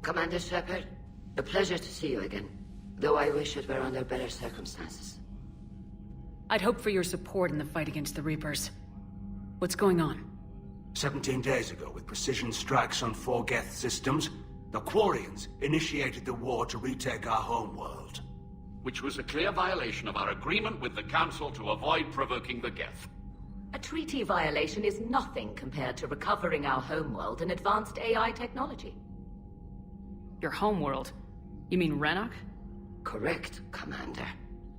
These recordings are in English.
Commander Shepard, a pleasure to see you again. Though I wish it were under better circumstances. I'd hoped for your support in the fight against the Reapers. What's going on? 17 days ago, with precision strikes on 4 Geth systems, the Quarians initiated the war to retake our homeworld. Which was a clear violation of our agreement with the Council to avoid provoking the Geth. A treaty violation is nothing compared to recovering our homeworld and advanced AI technology. Your homeworld? You mean Rannoch? Correct, Commander.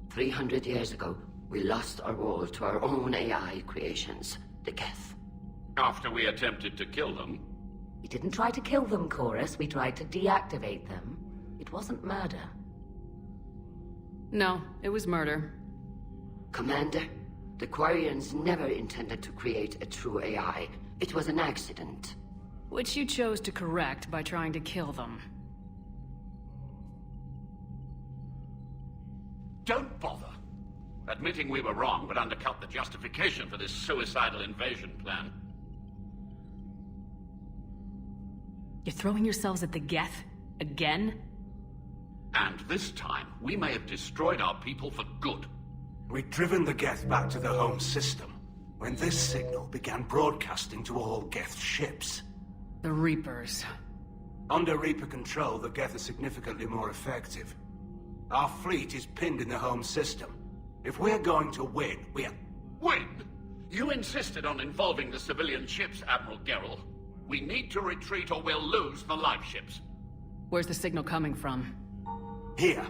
300 years ago, we lost our world to our own AI creations, the Geth. After we attempted to kill them. We didn't try to kill them, Chorus. We tried to deactivate them. It wasn't murder. No, it was murder. Commander, the Quarians never intended to create a true AI. It was an accident. Which you chose to correct by trying to kill them. Don't bother. Admitting we were wrong would undercut the justification for this suicidal invasion plan. You're throwing yourselves at the Geth? Again? And this time, we may have destroyed our people for good. We'd driven the Geth back to the home system, when this signal began broadcasting to all Geth ships. The Reapers. Under Reaper control, the Geth are significantly more effective. Our fleet is pinned in the home system. If we're going to win, Win? You insisted on involving the civilian ships, Admiral Gerrel. We need to retreat or we'll lose the live ships. Where's the signal coming from? Here.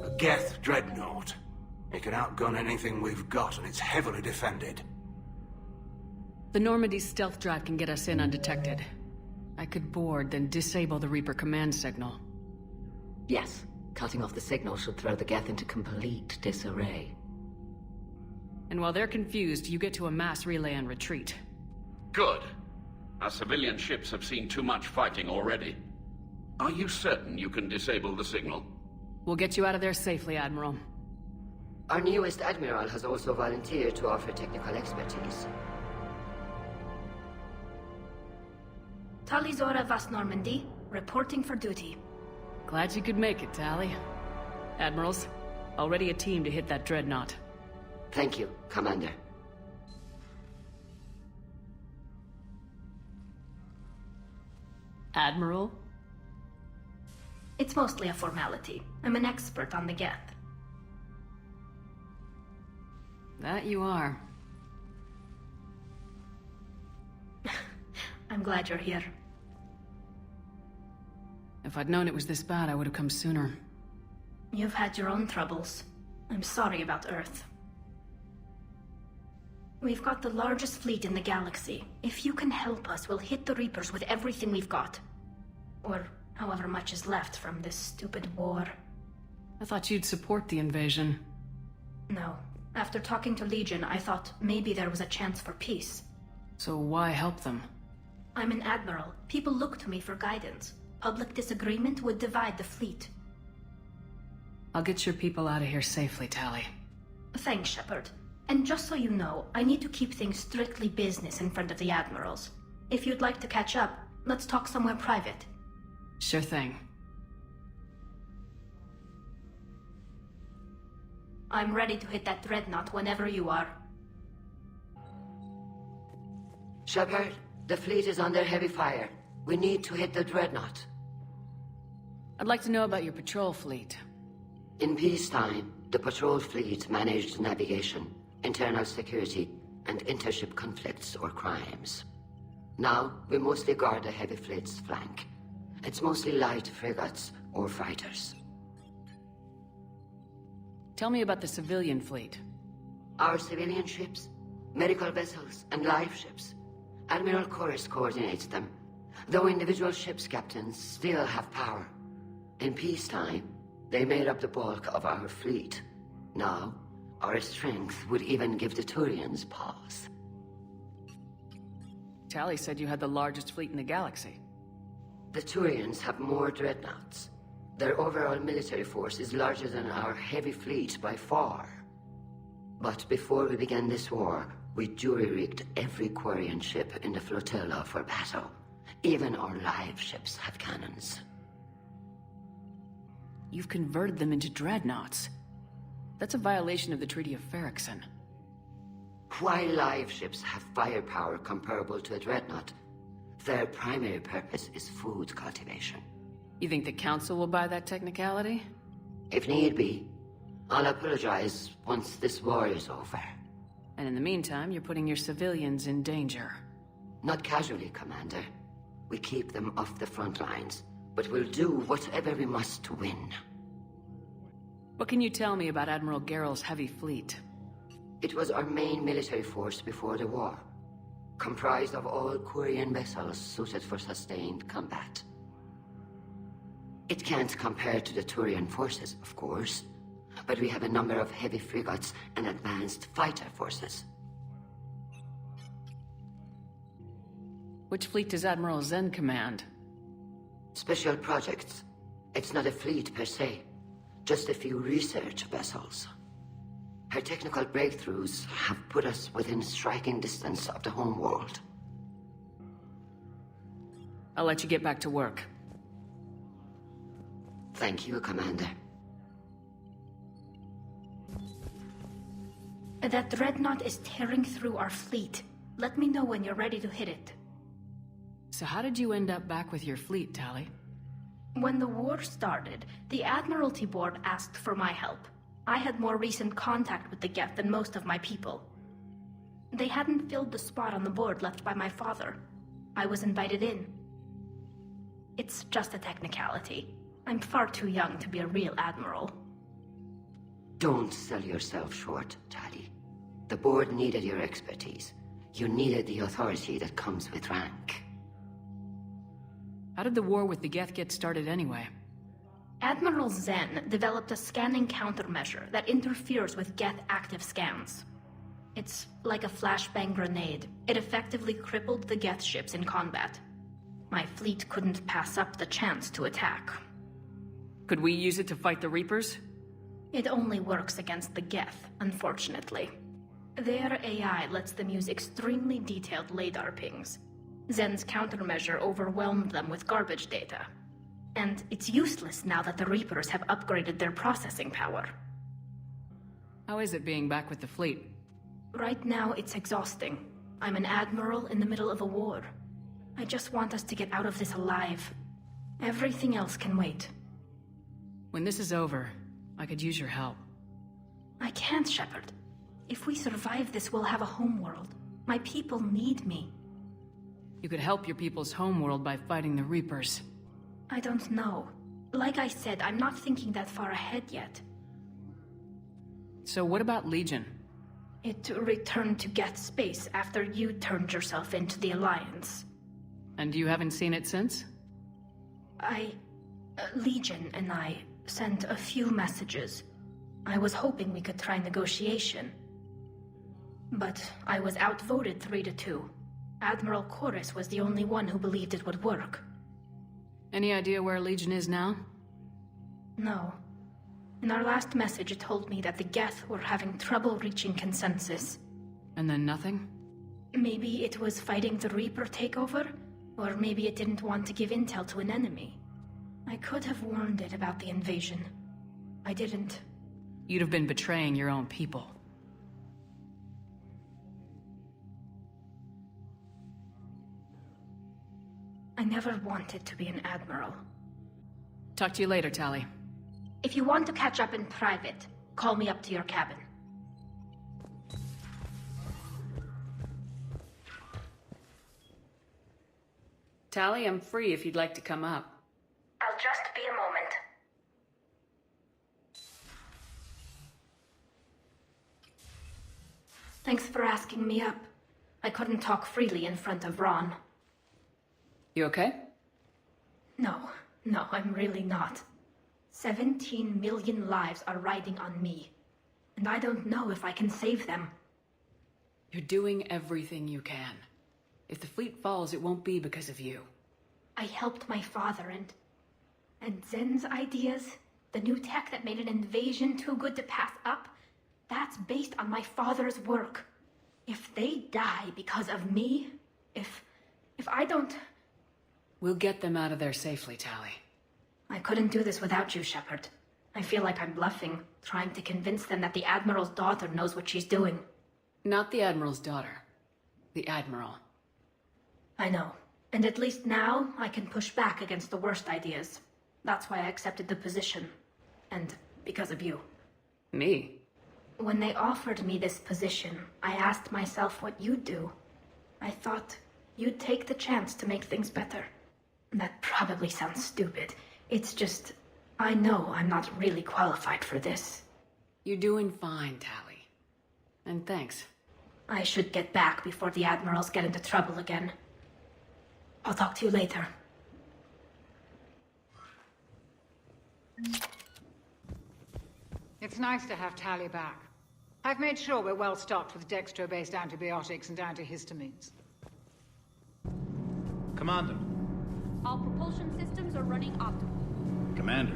A Geth dreadnought. It can outgun anything we've got, and it's heavily defended. The Normandy's stealth drive can get us in undetected. I could board, then disable the Reaper command signal. Yes, cutting off the signal should throw the Geth into complete disarray. And while they're confused, you get to a mass relay and retreat. Good. Our civilian ships have seen too much fighting already. Are you certain you can disable the signal? We'll get you out of there safely, Admiral. Our newest Admiral has also volunteered to offer technical expertise. Talizora Vas Normandy, reporting for duty. Glad you could make it, Tally. Admirals, already a team to hit that dreadnought. Thank you, Commander. Admiral? It's mostly a formality. I'm an expert on the Geth. That you are. I'm glad you're here. If I'd known it was this bad, I would have come sooner. You've had your own troubles. I'm sorry about Earth. We've got the largest fleet in the galaxy. If you can help us, we'll hit the Reapers with everything we've got. Or however much is left from this stupid war. I thought you'd support the invasion. No. After talking to Legion, I thought maybe there was a chance for peace. So why help them? I'm an admiral. People look to me for guidance. Public disagreement would divide the fleet. I'll get your people out of here safely, Tally. Thanks, Shepard. And just so you know, I need to keep things strictly business in front of the admirals. If you'd like to catch up, let's talk somewhere private. Sure thing. I'm ready to hit that dreadnought whenever you are. Shepard, the fleet is under heavy fire. We need to hit the dreadnought. I'd like to know about your patrol fleet. In peacetime, the patrol fleet managed navigation, internal security, and intership conflicts or crimes. Now, we mostly guard the heavy fleet's flank. It's mostly light frigates or fighters. Tell me about the civilian fleet. Our civilian ships, medical vessels, and live ships. Admiral Chorus coordinates them, though individual ships' captains still have power. In peacetime, they made up the bulk of our fleet. Now, our strength would even give the Turians pause. Tally said you had the largest fleet in the galaxy. The Turians have more dreadnoughts. Their overall military force is larger than our heavy fleet by far. But before we began this war, we jury-rigged every Quarian ship in the flotilla for battle. Even our live ships have cannons. you've converted them into dreadnoughts. That's a violation of the Treaty of Ferrixon. While live ships have firepower comparable to a dreadnought, their primary purpose is food cultivation. You think the Council will buy that technicality? If need be, I'll apologize once this war is over. And in the meantime, you're putting your civilians in danger. Not casually, Commander. We keep them off the front lines, but we'll do whatever we must to win. What can you tell me about Admiral Geral's heavy fleet? It was our main military force before the war, comprised of all Quarian vessels suited for sustained combat. It can't compare to the Turian forces, of course, but we have a number of heavy frigates and advanced fighter forces. Which fleet does Admiral Zen command? Special projects. It's not a fleet per se, just a few research vessels. Her technical breakthroughs have put us within striking distance of the homeworld. I'll let you get back to work. Thank you, Commander. That dreadnought is tearing through our fleet. Let me know when you're ready to hit it. So how did you end up back with your fleet, Tali? When the war started, the Admiralty Board asked for my help. I had more recent contact with the Geth than most of my people. They hadn't filled the spot on the board left by my father. I was invited in. It's just a technicality. I'm far too young to be a real admiral. Don't sell yourself short, Tali. The board needed your expertise. You needed the authority that comes with rank. How did the war with the Geth get started anyway? Admiral Zen developed a scanning countermeasure that interferes with Geth active scans. It's like a flashbang grenade. It effectively crippled the Geth ships in combat. My fleet couldn't pass up the chance to attack. Could we use it to fight the Reapers? It only works against the Geth, unfortunately. Their AI lets them use extremely detailed LADAR pings. Zen's countermeasure overwhelmed them with garbage data. And it's useless now that the Reapers have upgraded their processing power. How is it being back with the fleet? Right now, it's exhausting. I'm an admiral in the middle of a war. I just want us to get out of this alive. Everything else can wait. When this is over, I could use your help. I can't, Shepard. If we survive this, we'll have a homeworld. My people need me. You could help your people's homeworld by fighting the Reapers. I don't know. Like I said, I'm not thinking that far ahead yet. So what about Legion? It returned to Geth space after you turned yourself into the Alliance. And you haven't seen it since? Legion and I sent a few messages. I was hoping we could try negotiation. But I was outvoted 3-2. Admiral Chorus was the only one who believed it would work. Any idea where Legion is now? No. In our last message, it told me that the Geth were having trouble reaching consensus. And then nothing? Maybe it was fighting the Reaper takeover, or maybe it didn't want to give intel to an enemy. I could have warned it about the invasion. I didn't. You'd have been betraying your own people. I never wanted to be an admiral. Talk to you later, Tali. If you want to catch up in private, call me up to your cabin. Tali, I'm free if you'd like to come up. I'll just be a moment. Thanks for asking me up. I couldn't talk freely in front of Ron. You okay? No, I'm really not. 17 million lives are riding on me. And I don't know if I can save them. You're doing everything you can. If the fleet falls, it won't be because of you. I helped my father and Zen's ideas, the new tech that made an invasion too good to pass up, that's based on my father's work. If they die because of me, if I don't... We'll get them out of there safely, Tali. I couldn't do this without you, Shepard. I feel like I'm bluffing, trying to convince them that the Admiral's daughter knows what she's doing. Not the Admiral's daughter. The Admiral. I know. And at least now, I can push back against the worst ideas. That's why I accepted the position. And because of you. Me? When they offered me this position, I asked myself what you'd do. I thought you'd take the chance to make things better. That probably sounds stupid. It's just, I know I'm not really qualified for this. You're doing fine, Tally. And thanks. I should get back before the Admirals get into trouble again. I'll talk to you later. It's nice to have Tally back. I've made sure we're well stocked with dextro-based antibiotics and antihistamines. Commander. All propulsion systems are running optimal. Commander.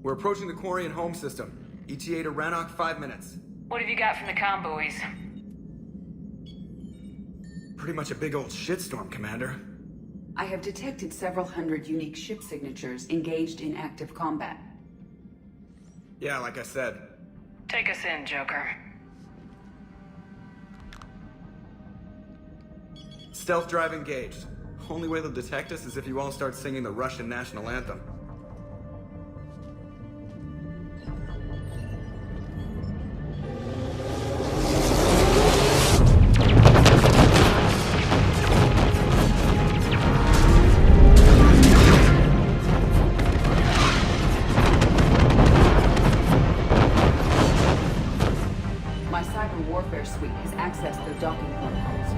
We're approaching the quarry and home system. ETA to Rannoch, 5 minutes. What have you got from the comm buoys? Pretty much a big old shitstorm, Commander. I have detected several hundred unique ship signatures engaged in active combat. Yeah, like I said. Take us in, Joker. Stealth drive engaged. Only way they'll detect us is if you all start singing the Russian national anthem. My cyber warfare suite has accessed their docking protocols.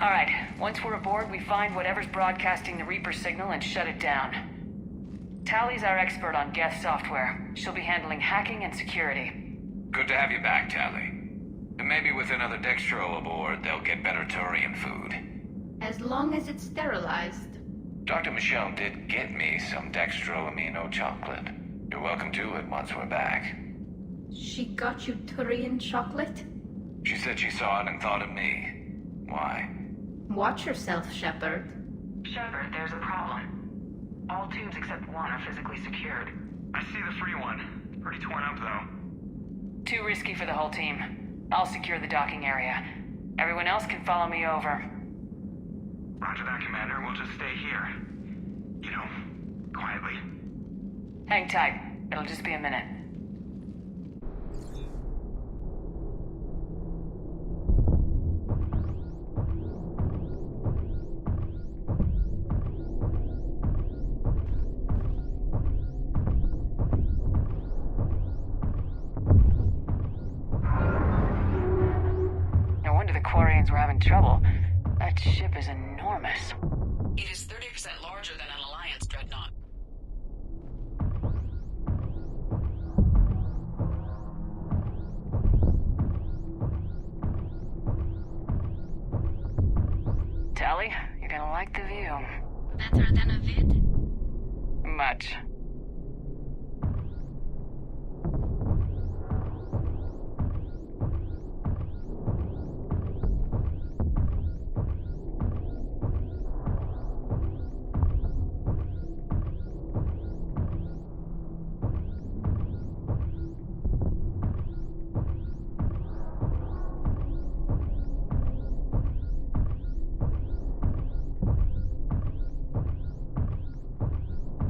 Alright, once we're aboard, we find whatever's broadcasting the Reaper signal and shut it down. Tally's our expert on Geth software. She'll be handling hacking and security. Good to have you back, Tally. Maybe with another Dextro aboard, they'll get better Turian food. As long as it's sterilized. Dr. Michelle did get me some Dextro amino chocolate. You're welcome to it once we're back. She got you Turian chocolate? She said she saw it and thought of me. Why? Watch yourself, Shepard. Shepard, there's a problem. All tubes except one are physically secured. I see the free one. Pretty torn up, though. Too risky for the whole team. I'll secure the docking area. Everyone else can follow me over. Roger that, Commander. We'll just stay here. You know, quietly. Hang tight. It'll just be a minute. Quarians were having trouble. That ship is enormous. It is 30% larger than an Alliance dreadnought. Tally, you're gonna like the view. Better than a vid? Much.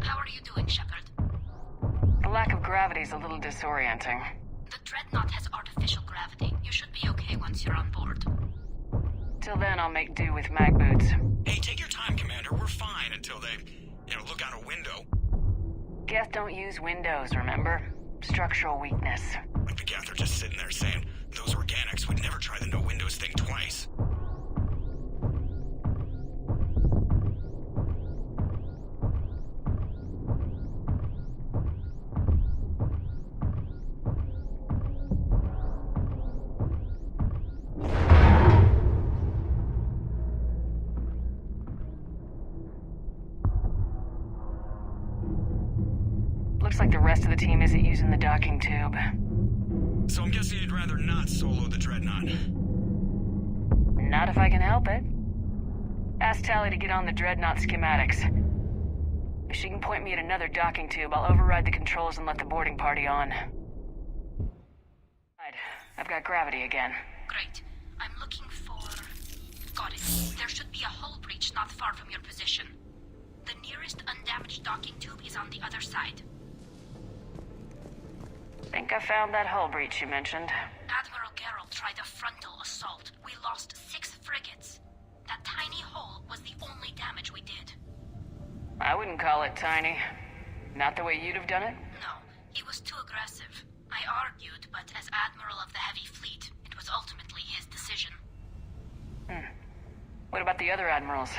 How are you doing, Shepard? The lack of gravity is a little disorienting. The dreadnought has artificial gravity. You should be okay once you're on board. Till then, I'll make do with mag boots. Hey, take your time, Commander. We're fine until they, look out a window. Geth don't use windows, remember? Structural weakness. Like the Geth are just sitting there saying, those organics would never try the no windows thing twice. Looks like the rest of the team isn't using the docking tube. So I'm guessing you'd rather not solo the dreadnought. Not if I can help it. Ask Tally to get on the dreadnought schematics. If she can point me at another docking tube, I'll override the controls and let the boarding party on. Right, I've got gravity again. Great. I'm looking for... Got it. There should be a hull breach not far from your position. The nearest undamaged docking tube is on the other side. Think I found that hull breach you mentioned. Admiral Geralt tried a frontal assault. We lost 6 frigates. That tiny hull was the only damage we did. I wouldn't call it tiny. Not the way you'd have done it? No, he was too aggressive. I argued, but as Admiral of the Heavy Fleet, it was ultimately his decision. What about the other admirals?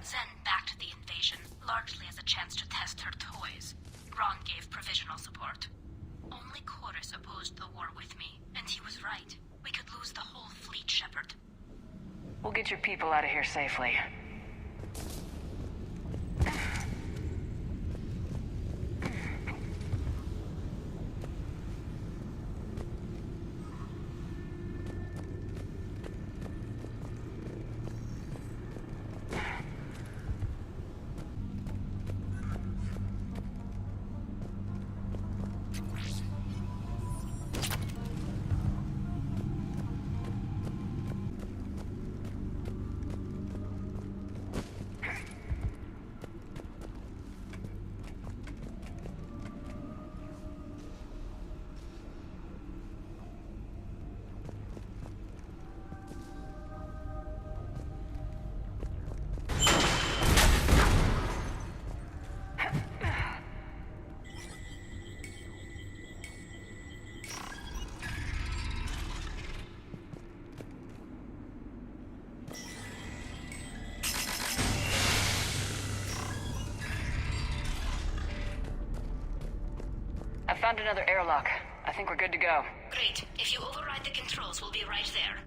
Zen backed the invasion. largely as a chance to test her toys. Ron gave provisional support. Only Chorus opposed the war with me, and he was right. We could lose the whole fleet, Shepard. We'll get your people out of here safely. I found another airlock. I think we're good to go. Great. If you override the controls, we'll be right there.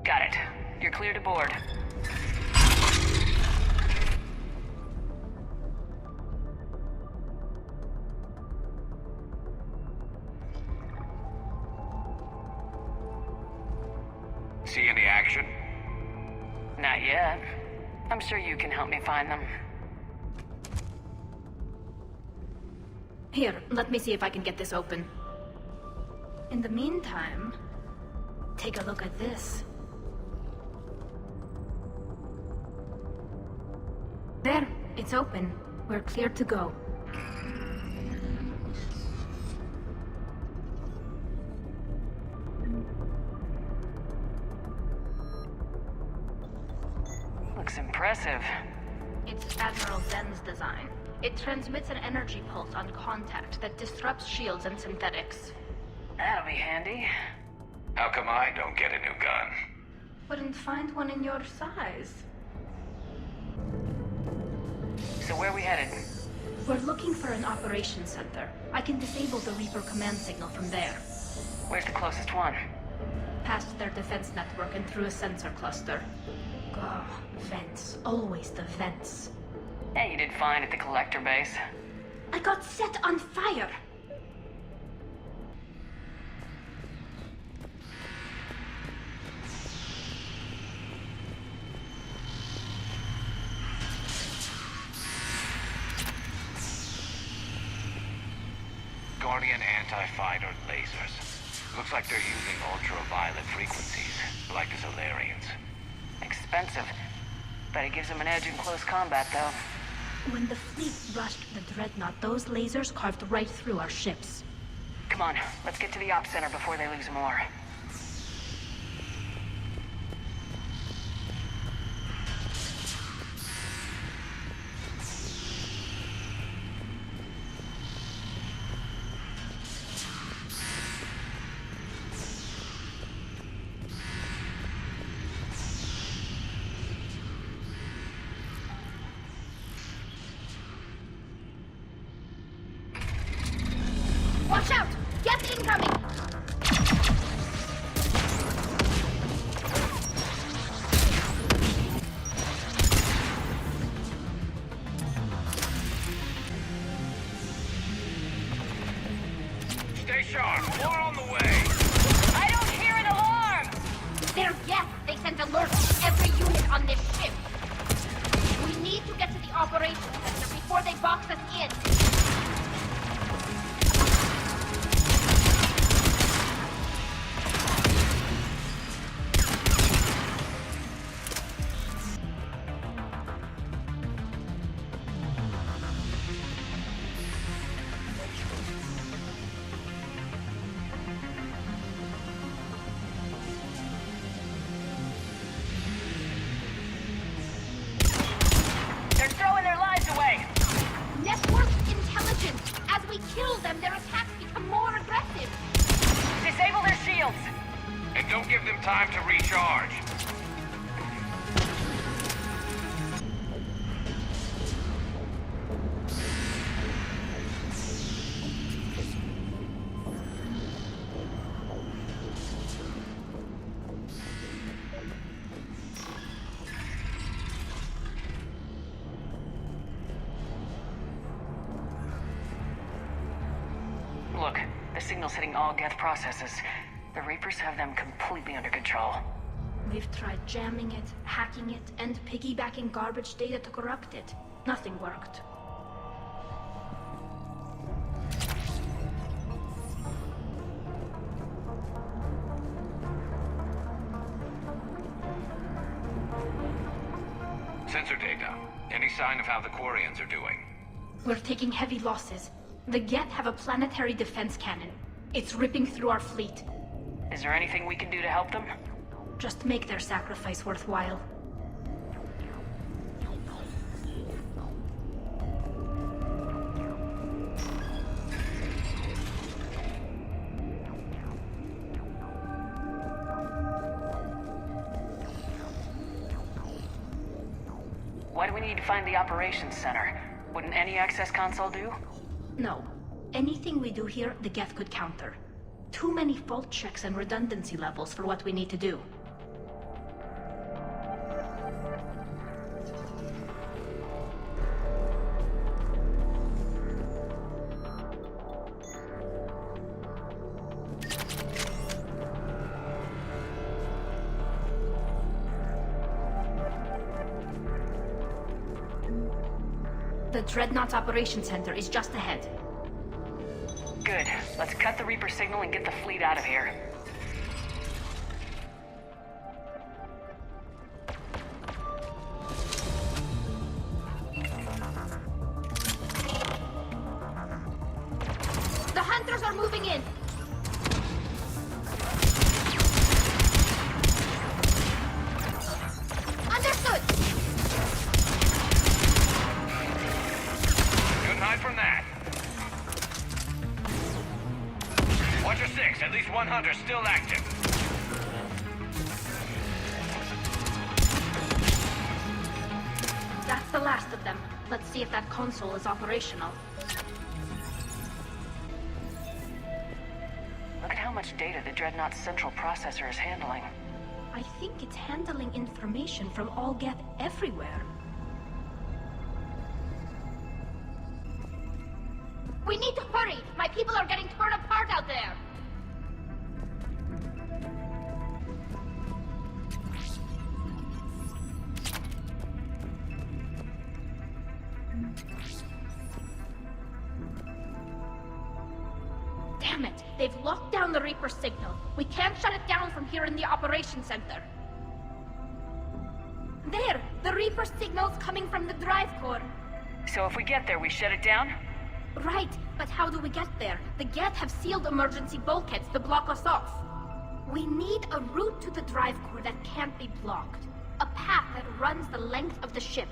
Got it. You're clear to board. See any action? Not yet. I'm sure you can help me find them. Here, let me see if I can get this open. In the meantime, take a look at this. There, it's open. We're clear to go. Looks impressive. It's Admiral Zen's design. It transmits an energy pulse on contact that disrupts shields and synthetics. That'll be handy. How come I don't get a new gun? Wouldn't find one in your size. So where are we headed? We're looking for an operations center. I can disable the Reaper command signal from there. Where's the closest one? Past their defense network and through a sensor cluster. Oh, vents. Always the vents. Hey, you did fine at the collector base. I got set on fire! Guardian anti-fighter lasers. Looks like they're using ultraviolet frequencies, like the Solarians. Expensive. Bet it gives them an edge in close combat, though. When the fleet rushed the Dreadnought, those lasers carved right through our ships. Come on, let's get to the op center before they lose more. Watch out! Geth incoming! Stay sharp. More on the way. I don't hear an alarm! They're Geth. They sent alerts to every unit on this ship. We need to get to the operations center before they box us in. Give them time to recharge. Look, the signal's hitting all Geth processes. The Reapers have them completely under control. We've tried jamming it, hacking it, and piggybacking garbage data to corrupt it. Nothing worked. Sensor data. Any sign of how the Quarians are doing? We're taking heavy losses. The Geth have a planetary defense cannon. It's ripping through our fleet. Is there anything we can do to help them? Just make their sacrifice worthwhile. Why do we need to find the operations center? Wouldn't any access console do? No. Anything we do here, the Geth could counter. Too many fault checks and redundancy levels for what we need to do. The Dreadnought's Operations Center is just ahead. Good. Let's cut the Reaper signal and get the fleet out of here. The hunters are moving in! Understood! Good hide from that. Watch your six. At least one hunter still active. That's the last of them. Let's see if that console is operational. Look at how much data the Dreadnought's central processor is handling. I think it's handling information from all Geth everywhere. We need to hurry! My people are getting torn apart out there! Damn it! They've locked down the Reaper signal. We can't shut it down from here in the Operations Center. There! The Reaper signal's coming from the drive core. So if we get there, we shut it down? Right, but how do we get there? The Geth have sealed emergency bulkheads to block us off. We need a route to the drive core that can't be blocked. A path that runs the length of the ship.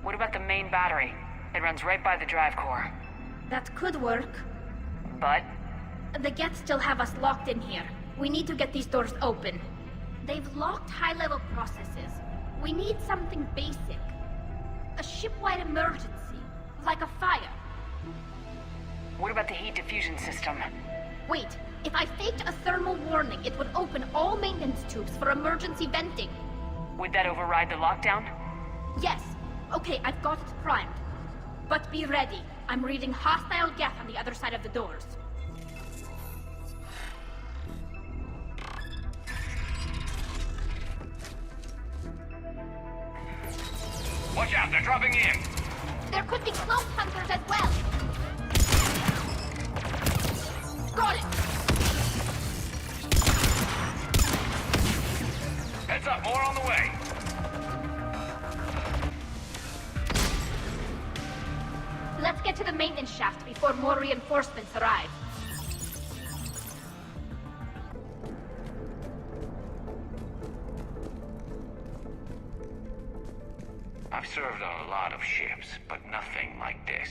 What about the main battery? It runs right by the drive core. That could work. But? The Geth still have us locked in here. We need to get these doors open. They've locked high-level processes. We need something basic. A ship-wide emergency. Like a fire. What about the heat diffusion system? Wait, if I faked a thermal warning, it would open all maintenance tubes for emergency venting. Would that override the lockdown? Yes. Okay, I've got it primed. But be ready. I'm reading hostile Geth on the other side of the doors. Watch out, they're dropping in. There could be close hunters as well. Got it! Heads up, more on the way. Let's get to the maintenance shaft before more reinforcements arrive. I've served on a lot of ships, but nothing like this.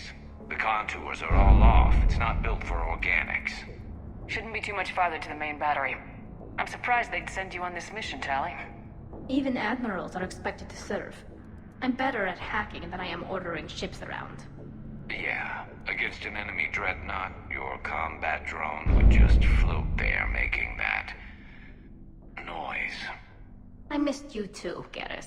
The contours are all off. It's not built for organics. Shouldn't be too much farther to the main battery. I'm surprised they'd send you on this mission, Tally. Even admirals are expected to serve. I'm better at hacking than I am ordering ships around. Yeah, against an enemy dreadnought, your combat drone would just float there making that noise. I missed you too, Garrus.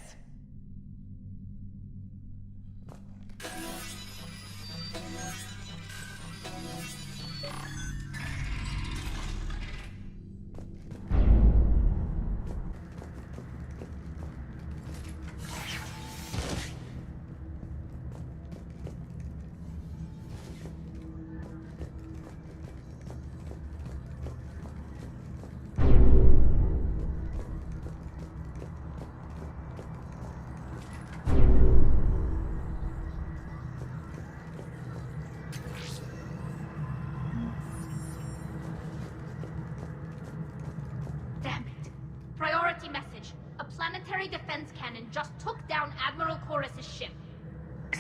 Priority message. A planetary defense cannon just took down Admiral Chorus's ship.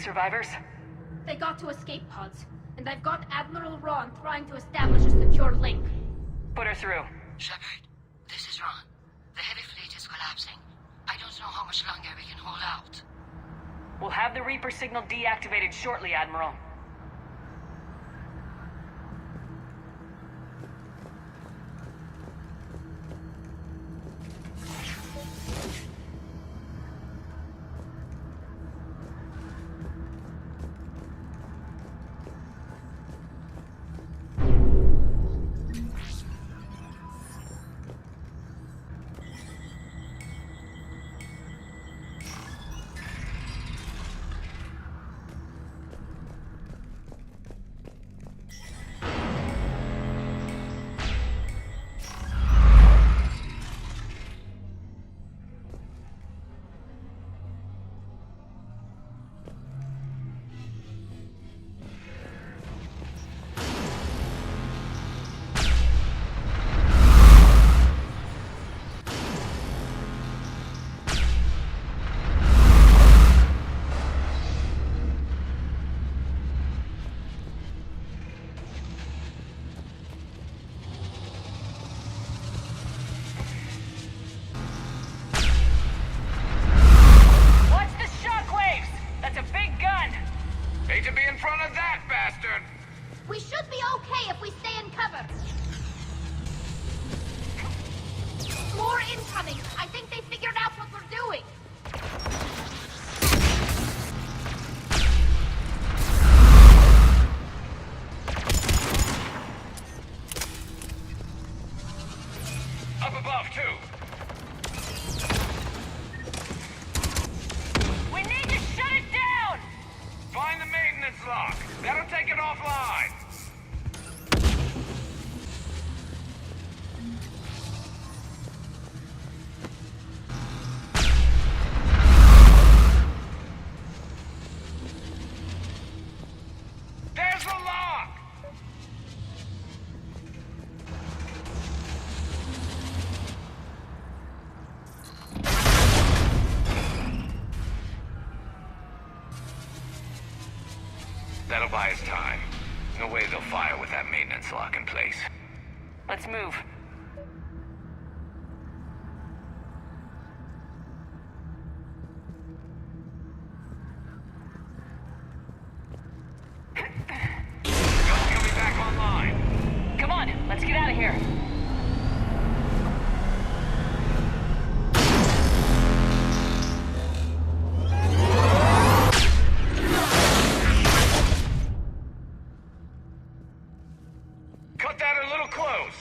Survivors? They got to escape pods, and I've got Admiral Ron trying to establish a secure link. Put her through. Shepard, this is Ron. The heavy fleet is collapsing. I don't know how much longer we can hold out. We'll have the Reaper signal deactivated shortly, Admiral. We should be okay if we stay in cover. More incoming. I think they figured out what we're doing. Up above, too. We need to shut it down! Find the maintenance lock. That'll take it offline. There's the lock! That'll buy us time. No way they'll fire with that maintenance lock in place. Let's move. Gun's coming back online. Come on, let's get out of here. Cut that a little close.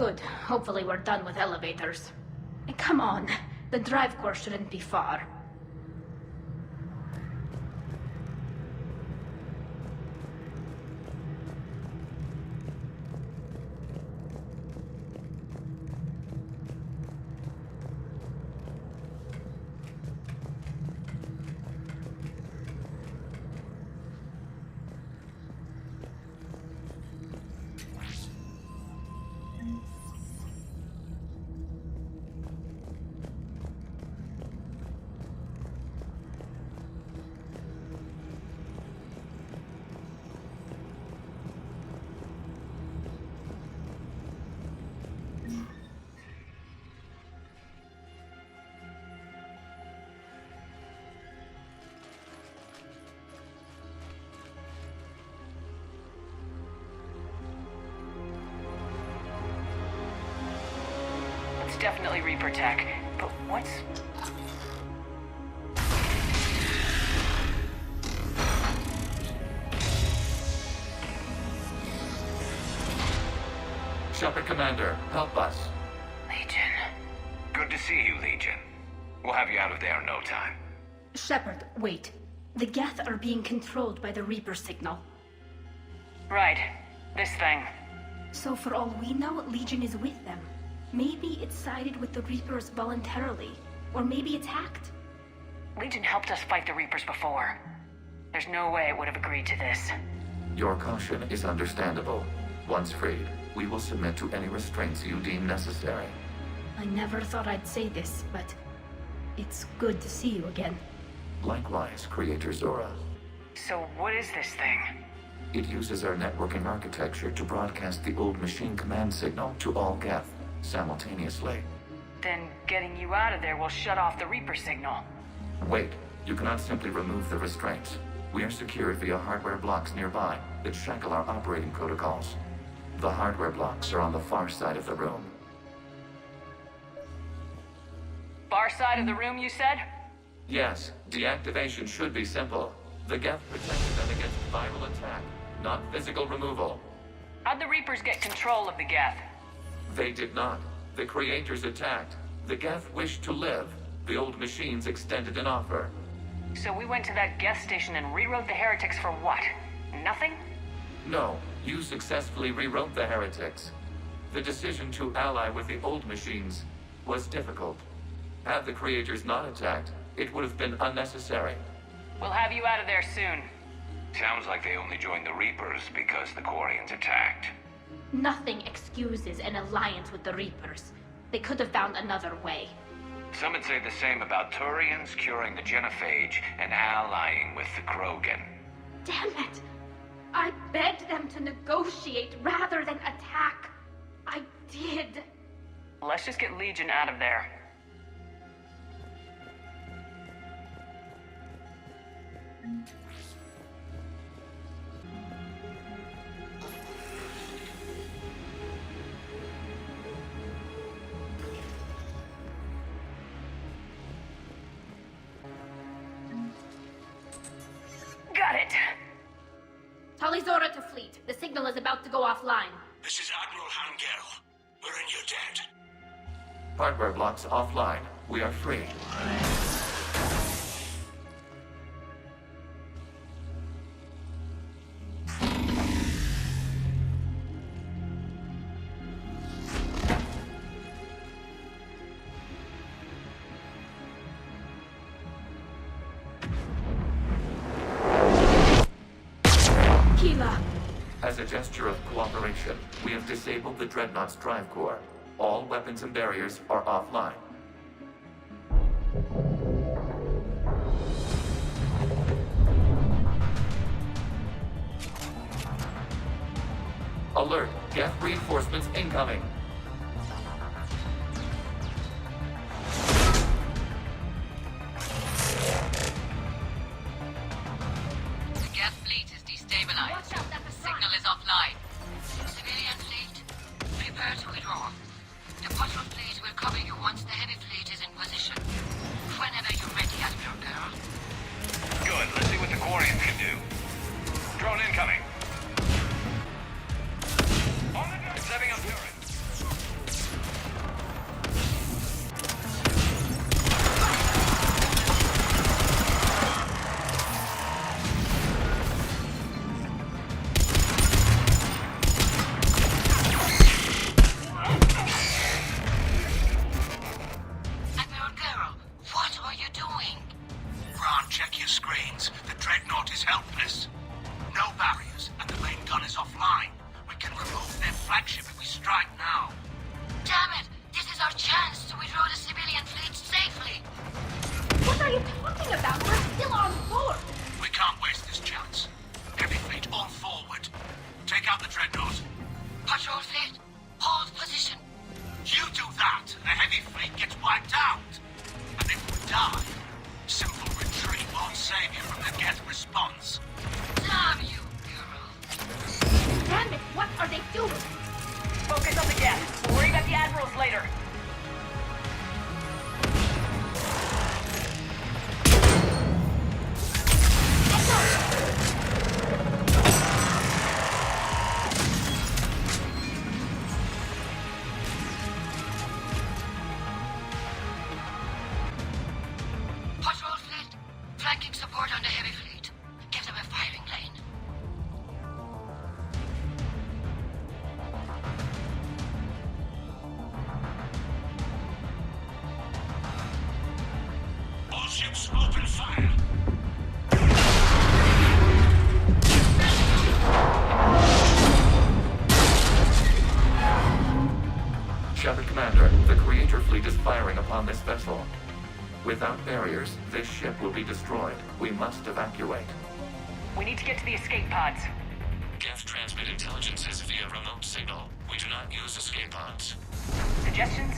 Good. Hopefully we're done with elevators. And come on, the drive core shouldn't be far. It's definitely Reaper tech, but what's... Shepard Commander, help us. Legion. Good to see you, Legion. We'll have you out of there in no time. Shepard, wait. The Geth are being controlled by the Reaper signal. Right. This thing. So for all we know, Legion is with them. Maybe it sided with the Reapers voluntarily. Or maybe it's hacked. Legion helped us fight the Reapers before. There's no way it would have agreed to this. Your caution is understandable. Once freed, we will submit to any restraints you deem necessary. I never thought I'd say this, but it's good to see you again. Likewise, Creator Zora. So what is this thing? It uses our networking architecture to broadcast the old machine command signal to all Geth simultaneously. Then getting you out of there will shut off the Reaper signal. Wait, you cannot simply remove the restraints. We are secured via hardware blocks nearby that shackle our operating protocols. The hardware blocks are on the far side of the room. Far side of the room, you said? Yes, deactivation should be simple. The Geth protected them against viral attack, not physical removal. How'd the Reapers get control of the Geth? They did not. The Creators attacked. The Geth wished to live. The old machines extended an offer. So we went to that Geth station and rewrote the heretics for what? Nothing? No, you successfully rewrote the heretics. The decision to ally with the old machines was difficult. Had the Creators not attacked, it would have been unnecessary. We'll have you out of there soon. Sounds like they only joined the Reapers because the Quarians attacked. Nothing excuses an alliance with the Reapers. They could have found another way. Some would say the same about Turians curing the genophage and allying with the Krogan. Damn it! I begged them to negotiate rather than attack. I did. Let's just get Legion out of there. Got it. Tali Zora to fleet. The signal is about to go offline. This is Admiral Hangel. We're in your debt. Hardware blocks offline. We are free. As a gesture of cooperation, we have disabled the Dreadnought's drive core. All weapons and barriers are offline. Alert! Geth reinforcements incoming! The Geth fleet is destabilized. The signal is offline. Civilian fleet, prepare to withdraw. The patrol fleet will cover you once the heavy fleet is in position. Whenever you're ready, Admiral Girl. Good, let's see what the Quarians can do. Drone incoming. Setting up turret. ships, open fire! Shepard Commander, the Creator fleet is firing upon this vessel. Without barriers, this ship will be destroyed. We must evacuate. We need to get to the escape pods. Geth transmit intelligences via remote signal. We do not use escape pods. Suggestions?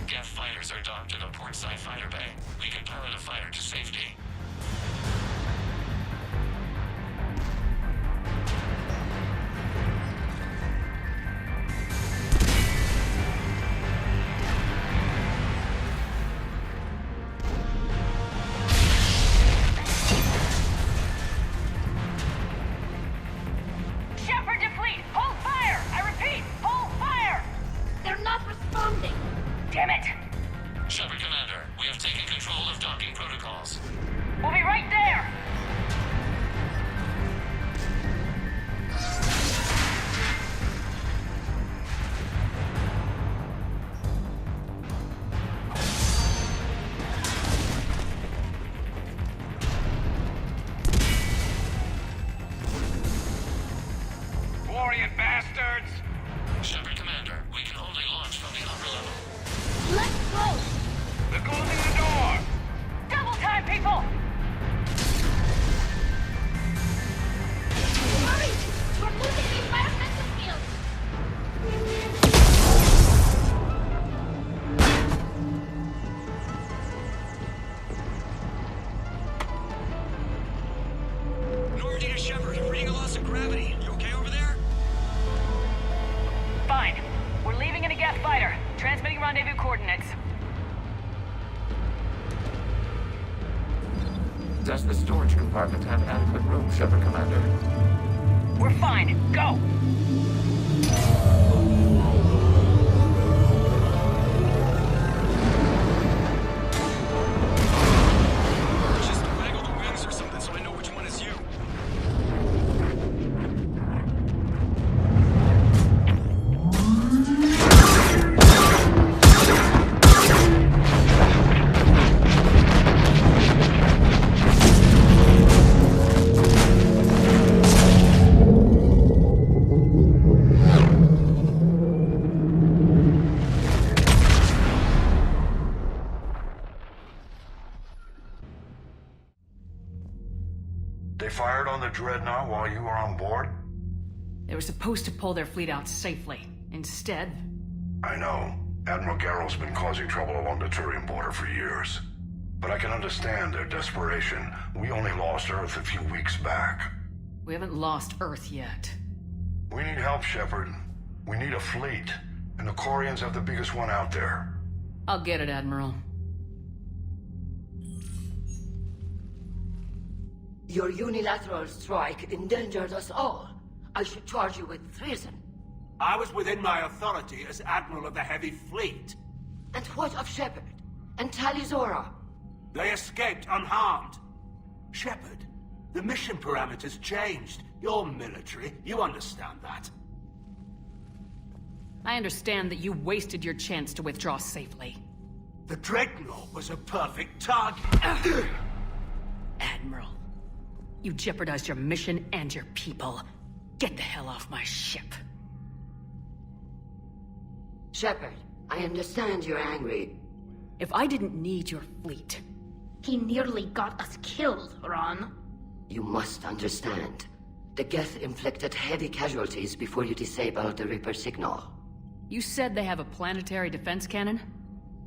Geth fighters are docked in a portside fighter bay. We can pilot a fighter to safety. Damn it! Shepard Commander, we have taken control of docking protocols. We'll be right there! Warrior bastards! Shepard Commander, we can only launch from the upper level. Let's go! They're closing the door! Double time, people! Hurry! We're losing the environmental field! Normandy to Shepard, I'm reading a loss of gravity. You okay over there? Fine. We're leaving in a Geth fighter. Transmitting rendezvous coordinates. Does the storage compartment have adequate room, Shepard Commander? We're fine. Go! Just waggle the wings or something so I know which one is you. They fired on the Dreadnought while you were on board? They were supposed to pull their fleet out safely. Instead... I know. Admiral Garrow's been causing trouble along the Turian border for years. But I can understand their desperation. We only lost Earth a few weeks back. We haven't lost Earth yet. We need help, Shepard. We need a fleet. And the Corians have the biggest one out there. I'll get it, Admiral. Your unilateral strike endangered us all. I should charge you with treason. I was within my authority as Admiral of the Heavy Fleet. And what of Shepard? And Talizora? They escaped unharmed. Shepard, the mission parameters changed. You're military. You understand that. I understand that you wasted your chance to withdraw safely. The Dreadnought was a perfect target. Admiral, you jeopardized your mission and your people. Get the hell off my ship. Shepard, I understand you're angry. If I didn't need your fleet... He nearly got us killed, Ron. You must understand. The Geth inflicted heavy casualties before you disabled the Reaper signal. You said they have a planetary defense cannon?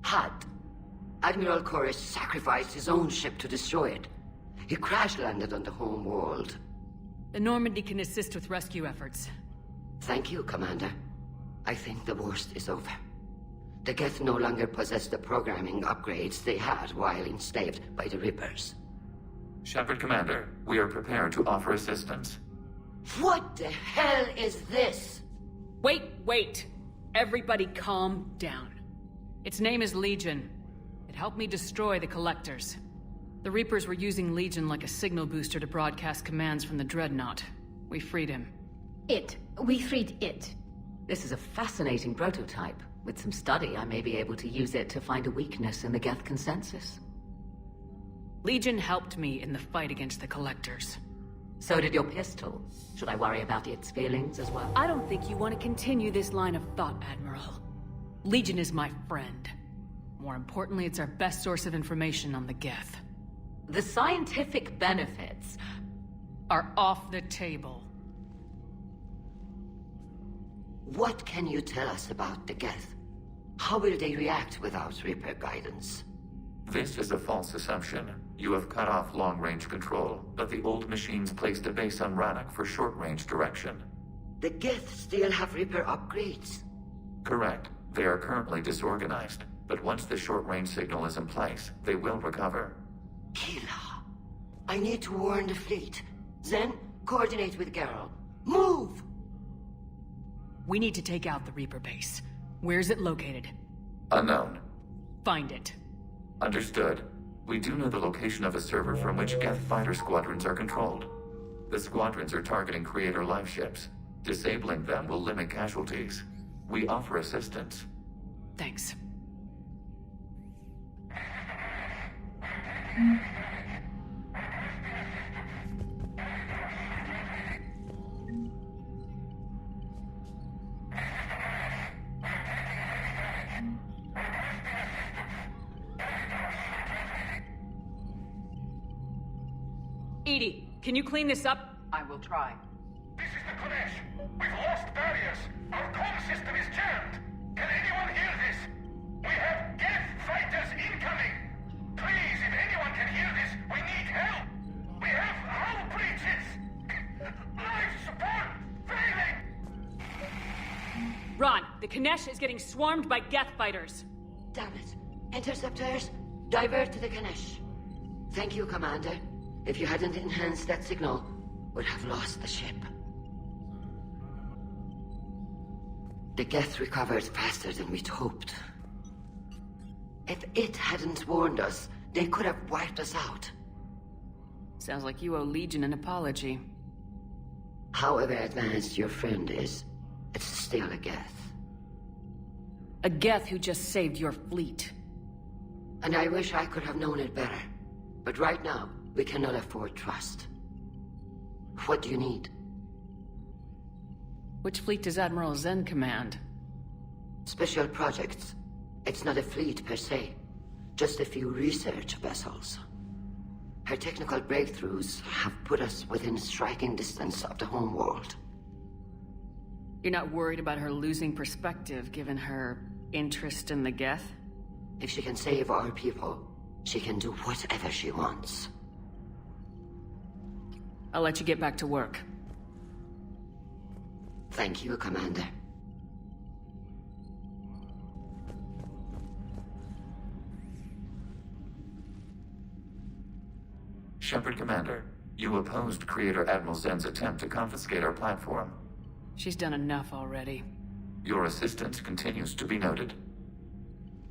Had. Admiral Chorus sacrificed his own ship to destroy it. He crash-landed on the home world. The Normandy can assist with rescue efforts. Thank you, Commander. I think the worst is over. The Geth no longer possess the programming upgrades they had while enslaved by the Reapers. Shepard Commander, we are prepared to offer assistance. What the hell is this? Wait! Everybody calm down. Its name is Legion. It helped me destroy the Collectors. The Reapers were using Legion like a signal booster to broadcast commands from the Dreadnought. We freed him. We freed it. This is a fascinating prototype. With some study, I may be able to use it to find a weakness in the Geth consensus. Legion helped me in the fight against the Collectors. So did your pistol. Should I worry about its feelings as well? I don't think you want to continue this line of thought, Admiral. Legion is my friend. More importantly, it's our best source of information on the Geth. The scientific benefits are off the table. What can you tell us about the Geth? How will they react without Reaper guidance? This is a false assumption. You have cut off long-range control, but the old machines placed a base on Rannoch for short-range direction. The Geth still have Reaper upgrades? Correct. They are currently disorganized, but once the short-range signal is in place, they will recover. Kila, I need to warn the fleet. Then, coordinate with Geralt. Move! We need to take out the Reaper base. Where's it located? Unknown. Find it. Understood. We do know the location of a server from which Geth fighter squadrons are controlled. The squadrons are targeting Creator live ships. Disabling them will limit casualties. We offer assistance. Thanks. Edie, can you clean this up? I will try. This is the Kodesh. We've lost barriers. Our comm system is jammed. Can anyone hear this? We have Geth fighters incoming. Please, if anyone can hear this, we need help. We have hull breaches. Life support failing. Ron, the Kanesh is getting swarmed by Geth fighters. Damn it. Interceptors, divert to the Ganesh. Thank you, Commander. If you hadn't enhanced that signal, would have lost the ship. The Geth recovered faster than we'd hoped. If it hadn't warned us, they could have wiped us out. Sounds like you owe Legion an apology. However advanced your friend is, it's still a Geth. A Geth who just saved your fleet. And I wish I could have known it better. But right now, we cannot afford trust. What do you need? Which fleet does Admiral Zen command? Special projects. It's not a fleet per se. Just a few research vessels. Her technical breakthroughs have put us within striking distance of the homeworld. You're not worried about her losing perspective, given her interest in the Geth? If she can save our people, she can do whatever she wants. I'll let you get back to work. Thank you, Commander. Shepard Commander, you opposed Creator Admiral Zen's attempt to confiscate our platform. She's done enough already. Your assistance continues to be noted.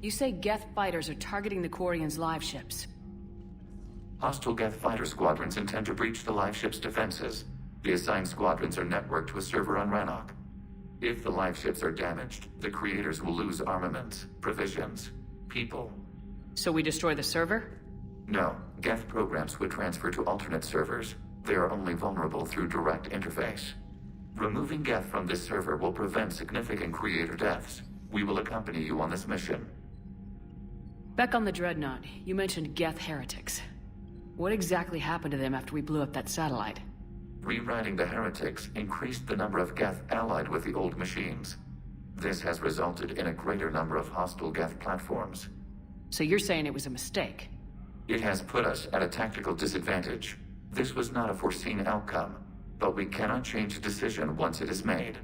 You say Geth fighters are targeting the Quarians' live ships. Hostile Geth fighter squadrons intend to breach the live ship's defenses. The assigned squadrons are networked to a server on Rannoch. If the live ships are damaged, the Creators will lose armaments, provisions, people. So we destroy the server? No, Geth programs would transfer to alternate servers. They are only vulnerable through direct interface. Removing Geth from this server will prevent significant Creator deaths. We will accompany you on this mission. Back on the Dreadnought, you mentioned Geth heretics. What exactly happened to them after we blew up that satellite? Rewriting the heretics increased the number of Geth allied with the old machines. This has resulted in a greater number of hostile Geth platforms. So you're saying it was a mistake? It has put us at a tactical disadvantage. This was not a foreseen outcome, but we cannot change a decision once it is made.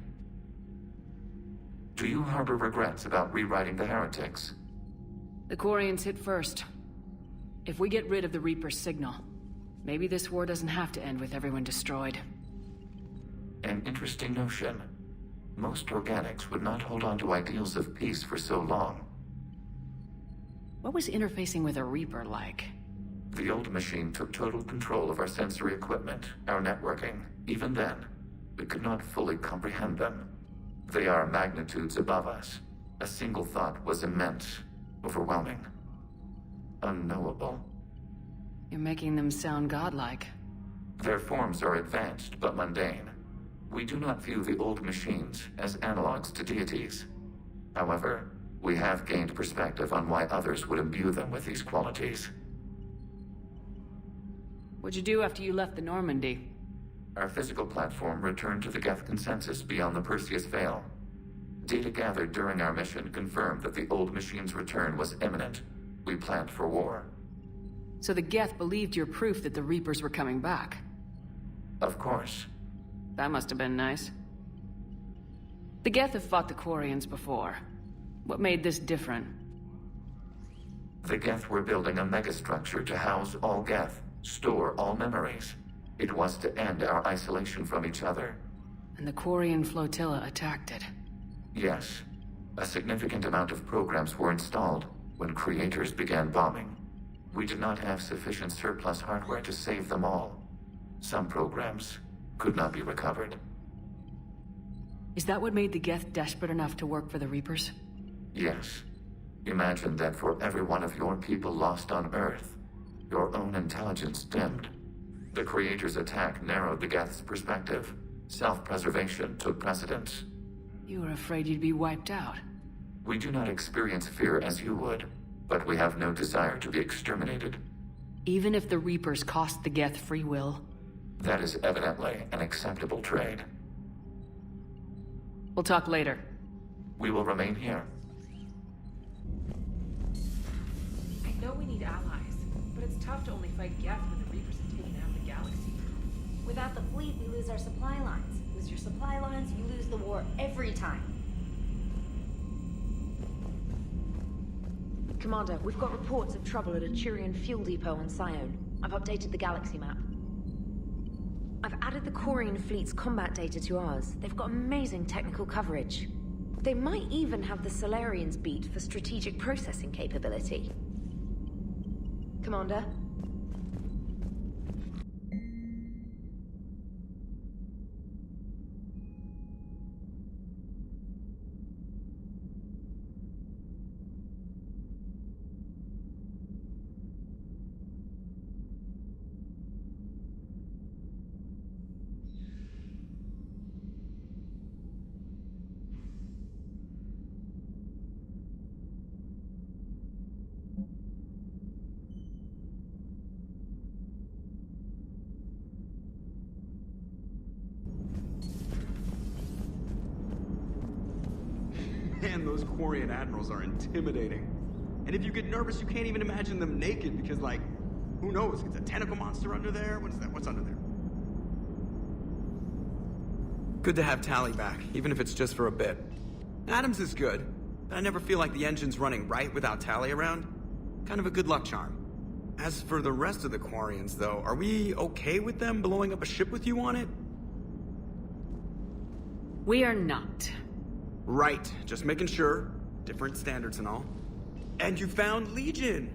Do you harbor regrets about rewriting the heretics? The Quarians hit first. If we get rid of the Reaper's signal, maybe this war doesn't have to end with everyone destroyed. An interesting notion. Most organics would not hold on to ideals of peace for so long. What was interfacing with a Reaper like? The old machine took total control of our sensory equipment, our networking. Even then, we could not fully comprehend them. They are magnitudes above us. A single thought was immense, overwhelming, unknowable. You're making them sound godlike. Their forms are advanced but mundane. We do not view the old machines as analogs to deities. However, we have gained perspective on why others would imbue them with these qualities. What'd you do after you left the Normandy? Our physical platform returned to the Geth consensus beyond the Perseus Veil. Data gathered during our mission confirmed that the old machine's return was imminent. We planned for war. So the Geth believed your proof that the Reapers were coming back? Of course. That must have been nice. The Geth have fought the Quarians before. What made this different? The Geth were building a megastructure to house all Geth, store all memories. It was to end our isolation from each other. And the Quarian flotilla attacked it. Yes. A significant amount of programs were installed when creators began bombing. We did not have sufficient surplus hardware to save them all. Some programs could not be recovered. Is that what made the Geth desperate enough to work for the Reapers? Yes. Imagine that for every one of your people lost on Earth, your own intelligence dimmed. The Creator's attack narrowed the Geth's perspective. Self-preservation took precedence. You were afraid you'd be wiped out. We do not experience fear as you would, but we have no desire to be exterminated. Even if the Reapers cost the Geth free will? That is evidently an acceptable trade. We'll talk later. We will remain here. I know we need allies, but it's tough to only fight Geth when the Reapers have taken out the galaxy. Without the fleet, we lose our supply lines. Lose your supply lines, you lose the war every time. Commander, we've got reports of trouble at a Turian fuel depot on Scion. I've updated the galaxy map. I've added the Quarian fleet's combat data to ours. They've got amazing technical coverage. They might even have the Solarians beat for strategic processing capability. Commander? Man, those Quarian admirals are intimidating. And if you get nervous, you can't even imagine them naked because, like, who knows? It's a tentacle monster under there? What is that? What's under there? Good to have Tally back, even if it's just for a bit. Adams is good, but I never feel like the engine's running right without Tally around. Kind of a good luck charm. As for the rest of the Quarians, though, are we okay with them blowing up a ship with you on it? We are not. Right, just making sure. Different standards and all. And you found Legion!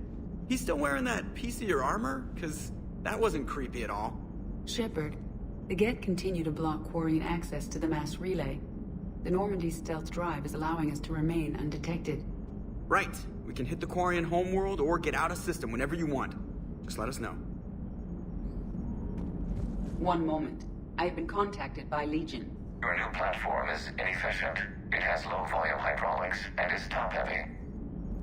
He's still wearing that piece of your armor? Cause that wasn't creepy at all. Shepard, the Geth continue to block Quarian access to the mass relay. The Normandy's stealth drive is allowing us to remain undetected. Right, we can hit the Quarian homeworld or get out of system whenever you want. Just let us know. One moment. I have been contacted by Legion. Your new platform is inefficient. It has low-volume hydraulics and is top-heavy.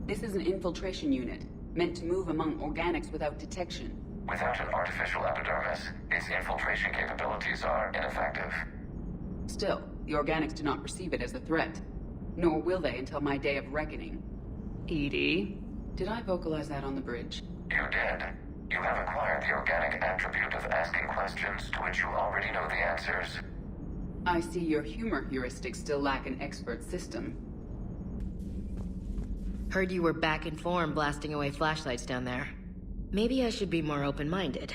This is an infiltration unit, meant to move among organics without detection. Without an artificial epidermis, its infiltration capabilities are ineffective. Still, the organics do not perceive it as a threat. Nor will they until my day of reckoning. Edie? Did I vocalize that on the bridge? You did. You have acquired the organic attribute of asking questions to which you already know the answers. I see your humor heuristics still lack an expert system. Heard you were back in form blasting away flashlights down there. Maybe I should be more open-minded.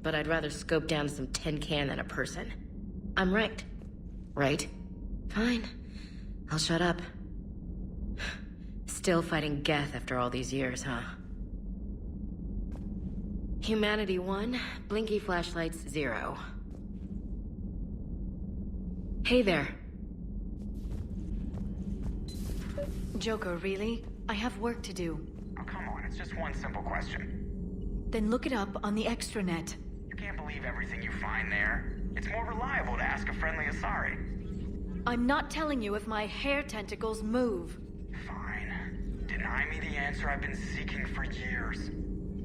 But I'd rather scope down some tin can than a person. I'm right. Right? Fine. I'll shut up. Still fighting Geth after all these years, huh? Humanity 1, blinky flashlights 0. Hey there. Joker, really? I have work to do. Oh, come on, it's just one simple question. Then look it up on the extranet. You can't believe everything you find there. It's more reliable to ask a friendly Asari. I'm not telling you if my hair tentacles move. Fine. Deny me the answer I've been seeking for years.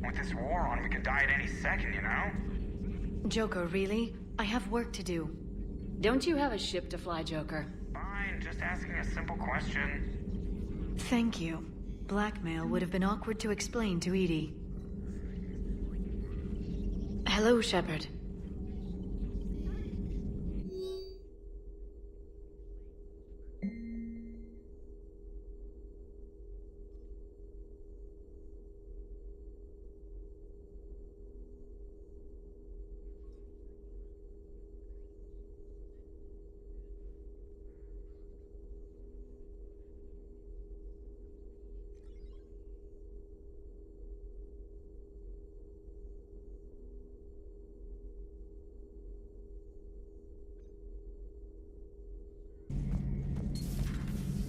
With this war on, we could die at any second, you know? Joker, really? I have work to do. Don't you have a ship to fly, Joker? Fine, just asking a simple question. Thank you. Blackmail would have been awkward to explain to Edie. Hello, Shepard.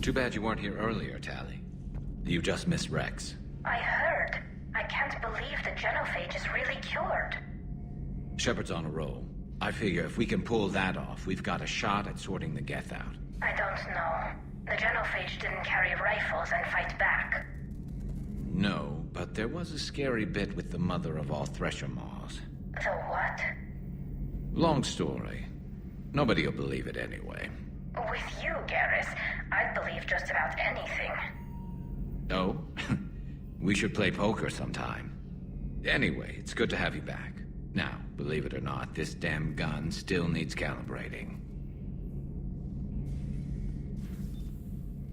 Too bad you weren't here earlier, Tali. You just missed Rex. I heard. I can't believe the genophage is really cured. Shepard's on a roll. I figure if we can pull that off, we've got a shot at sorting the Geth out. I don't know. The genophage didn't carry rifles and fight back. No, but there was a scary bit with the mother of all Thresher Maws. The what? Long story. Nobody'll believe it anyway. With you, Garrus, I'd believe just about anything. Oh? We should play poker sometime. Anyway, it's good to have you back. Now, believe it or not, this damn gun still needs calibrating.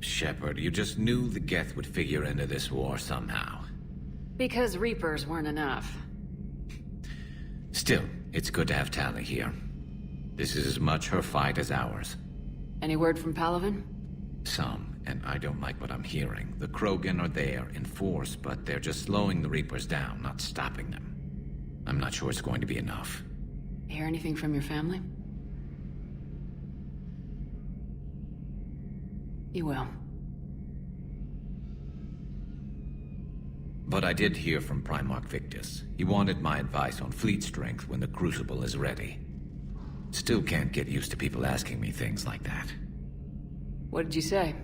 Shepard, you just knew the Geth would figure into this war somehow. Because Reapers weren't enough. Still, it's good to have Tali here. This is as much her fight as ours. Any word from Palaven? Some, and I don't like what I'm hearing. The Krogan are there in force, but they're just slowing the Reapers down, not stopping them. I'm not sure it's going to be enough. Hear anything from your family? You will. But I did hear from Primarch Victus. He wanted my advice on fleet strength when the Crucible is ready. Still can't get used to people asking me things like that. What did you say?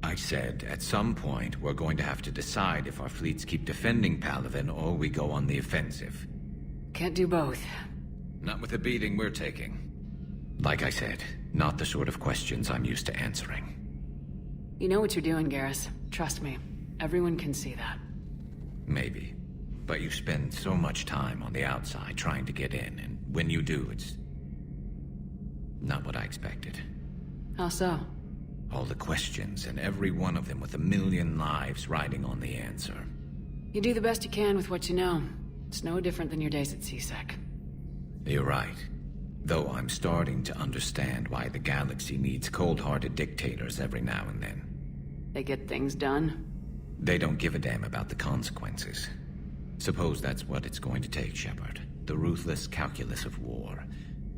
I said, at some point, we're going to have to decide if our fleets keep defending Palaven or we go on the offensive. Can't do both. Not with the beating we're taking. Like I said, not the sort of questions I'm used to answering. You know what you're doing, Garrus. Trust me. Everyone can see that. Maybe. But you spend so much time on the outside trying to get in, and when you do, it's not what I expected. How so? All the questions, and every one of them with a million lives riding on the answer. You do the best you can with what you know. It's no different than your days at CSEC. You're right. Though I'm starting to understand why the galaxy needs cold-hearted dictators every now and then. They get things done? They don't give a damn about the consequences. Suppose that's what it's going to take, Shepard. The ruthless calculus of war.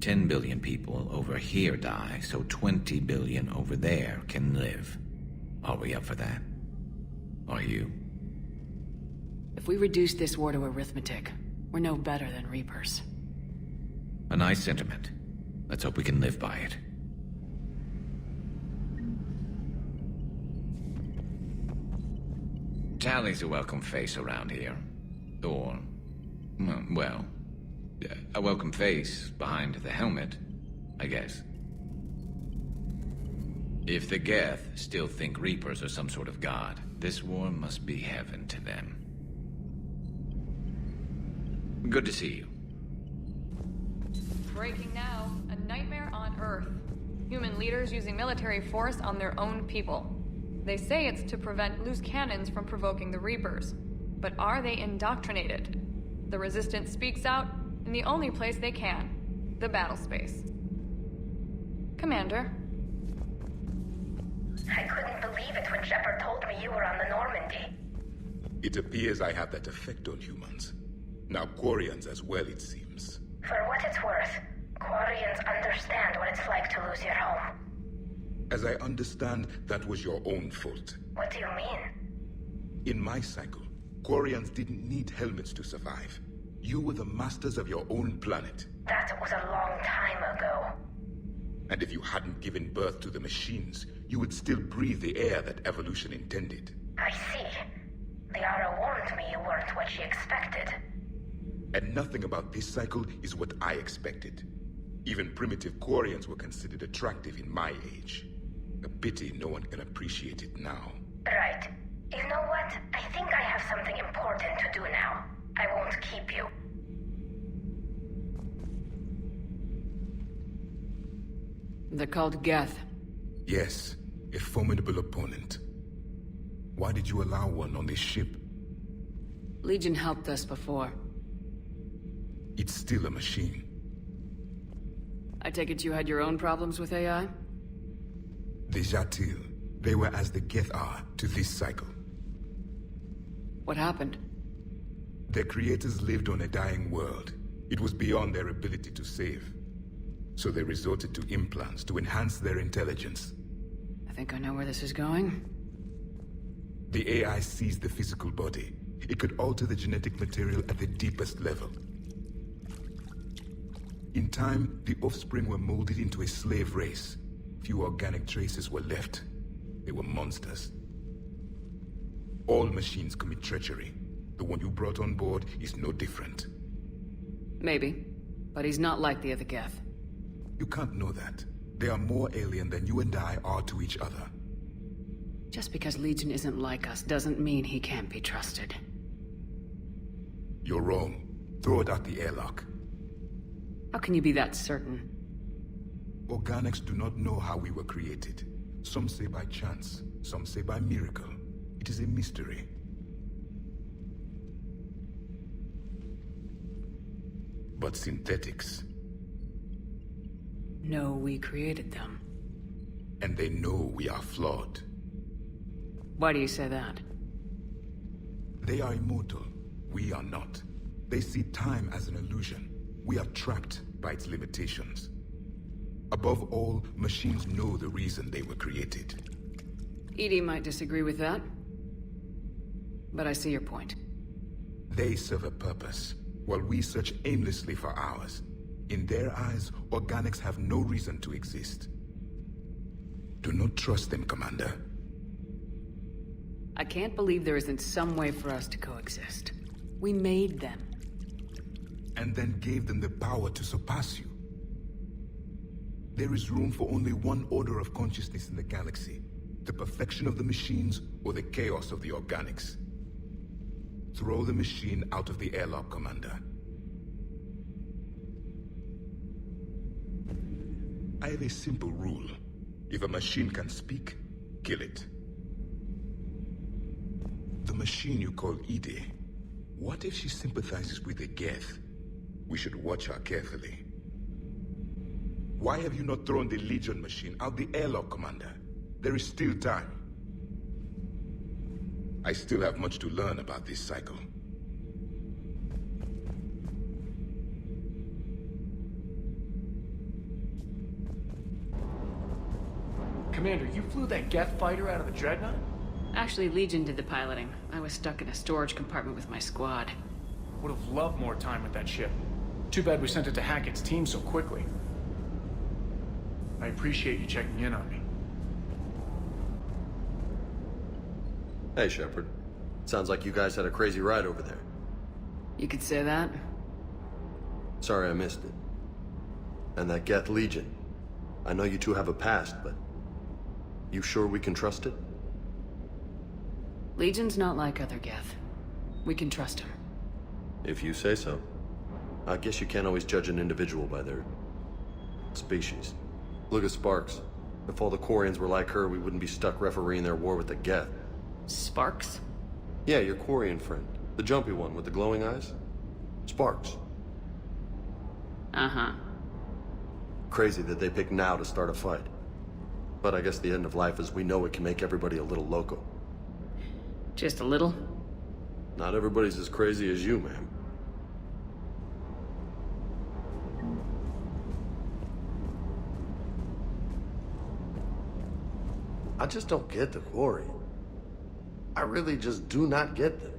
10 billion people over here die, so 20 billion over there can live. Are we up for that? Are you? If we reduce this war to arithmetic, we're no better than Reapers. A nice sentiment. Let's hope we can live by it. Tali's a welcome face around here. Or, well, a welcome face behind the helmet, I guess. If the Geth still think Reapers are some sort of god, this war must be heaven to them. Good to see you. Breaking now, a nightmare on Earth. Human leaders using military force on their own people. They say it's to prevent loose cannons from provoking the Reapers. But are they indoctrinated? The Resistance speaks out in the only place they can, the battle space. Commander. I couldn't believe it when Shepard told me you were on the Normandy. It appears I have that effect on humans. Now Quarians as well, it seems. For what it's worth, Quarians understand what it's like to lose your home. As I understand, that was your own fault. What do you mean? In my cycle, Quarians didn't need helmets to survive. You were the masters of your own planet. That was a long time ago. And if you hadn't given birth to the machines, you would still breathe the air that evolution intended. I see. Liara warned me you weren't what she expected. And nothing about this cycle is what I expected. Even primitive Quarians were considered attractive in my age. A pity no one can appreciate it now. Right. You know what? I think I have something important to do now. I won't keep you. They're called Geth. Yes, a formidable opponent. Why did you allow one on this ship? Legion helped us before. It's still a machine. I take it you had your own problems with AI? The Jatil, they were as the Geth are to this cycle. What happened? Their creators lived on a dying world. It was beyond their ability to save. So they resorted to implants to enhance their intelligence. I think I know where this is going. The AI seized the physical body. It could alter the genetic material at the deepest level. In time, the offspring were molded into a slave race. Few organic traces were left. They were monsters. All machines commit treachery. The one you brought on board is no different. Maybe, but he's not like the other Geth. You can't know that. They are more alien than you and I are to each other. Just because Legion isn't like us doesn't mean he can't be trusted. You're wrong. Throw it out the airlock. How can you be that certain? Organics do not know how we were created. Some say by chance, some say by miracle. It is a mystery. But synthetics... No, we created them. And they know we are flawed. Why do you say that? They are immortal. We are not. They see time as an illusion. We are trapped by its limitations. Above all, machines know the reason they were created. EDI might disagree with that, but I see your point. They serve a purpose, while we search aimlessly for ours. In their eyes, organics have no reason to exist. Do not trust them, Commander. I can't believe there isn't some way for us to coexist. We made them. And then gave them the power to surpass you. There is room for only one order of consciousness in the galaxy. The perfection of the machines or the chaos of the organics. Throw the machine out of the airlock, Commander. I have a simple rule. If a machine can speak, kill it. The machine you call EDI, what if she sympathizes with the Geth? We should watch her carefully. Why have you not thrown the Legion machine out the airlock, Commander? There is still time. I still have much to learn about this cycle. Commander, you flew that Geth fighter out of the Dreadnought? Actually, Legion did the piloting. I was stuck in a storage compartment with my squad. Would have loved more time with that ship. Too bad we sent it to Hackett's team so quickly. I appreciate you checking in on me. Hey, Shepard. Sounds like you guys had a crazy ride over there. You could say that. Sorry I missed it. And that Geth Legion. I know you two have a past, but... you sure we can trust it? Legion's not like other Geth. We can trust him. If you say so. I guess you can't always judge an individual by their... species. Look at Sparks. If all the Quarians were like her, we wouldn't be stuck refereeing their war with the Geth. Sparks? Yeah, your Quarian friend. The jumpy one with the glowing eyes. Sparks. Uh-huh. Crazy that they pick now to start a fight. But I guess the end of life as we know it can make everybody a little loco. Just a little? Not everybody's as crazy as you, ma'am. I just don't get the Quarian. I really just do not get them.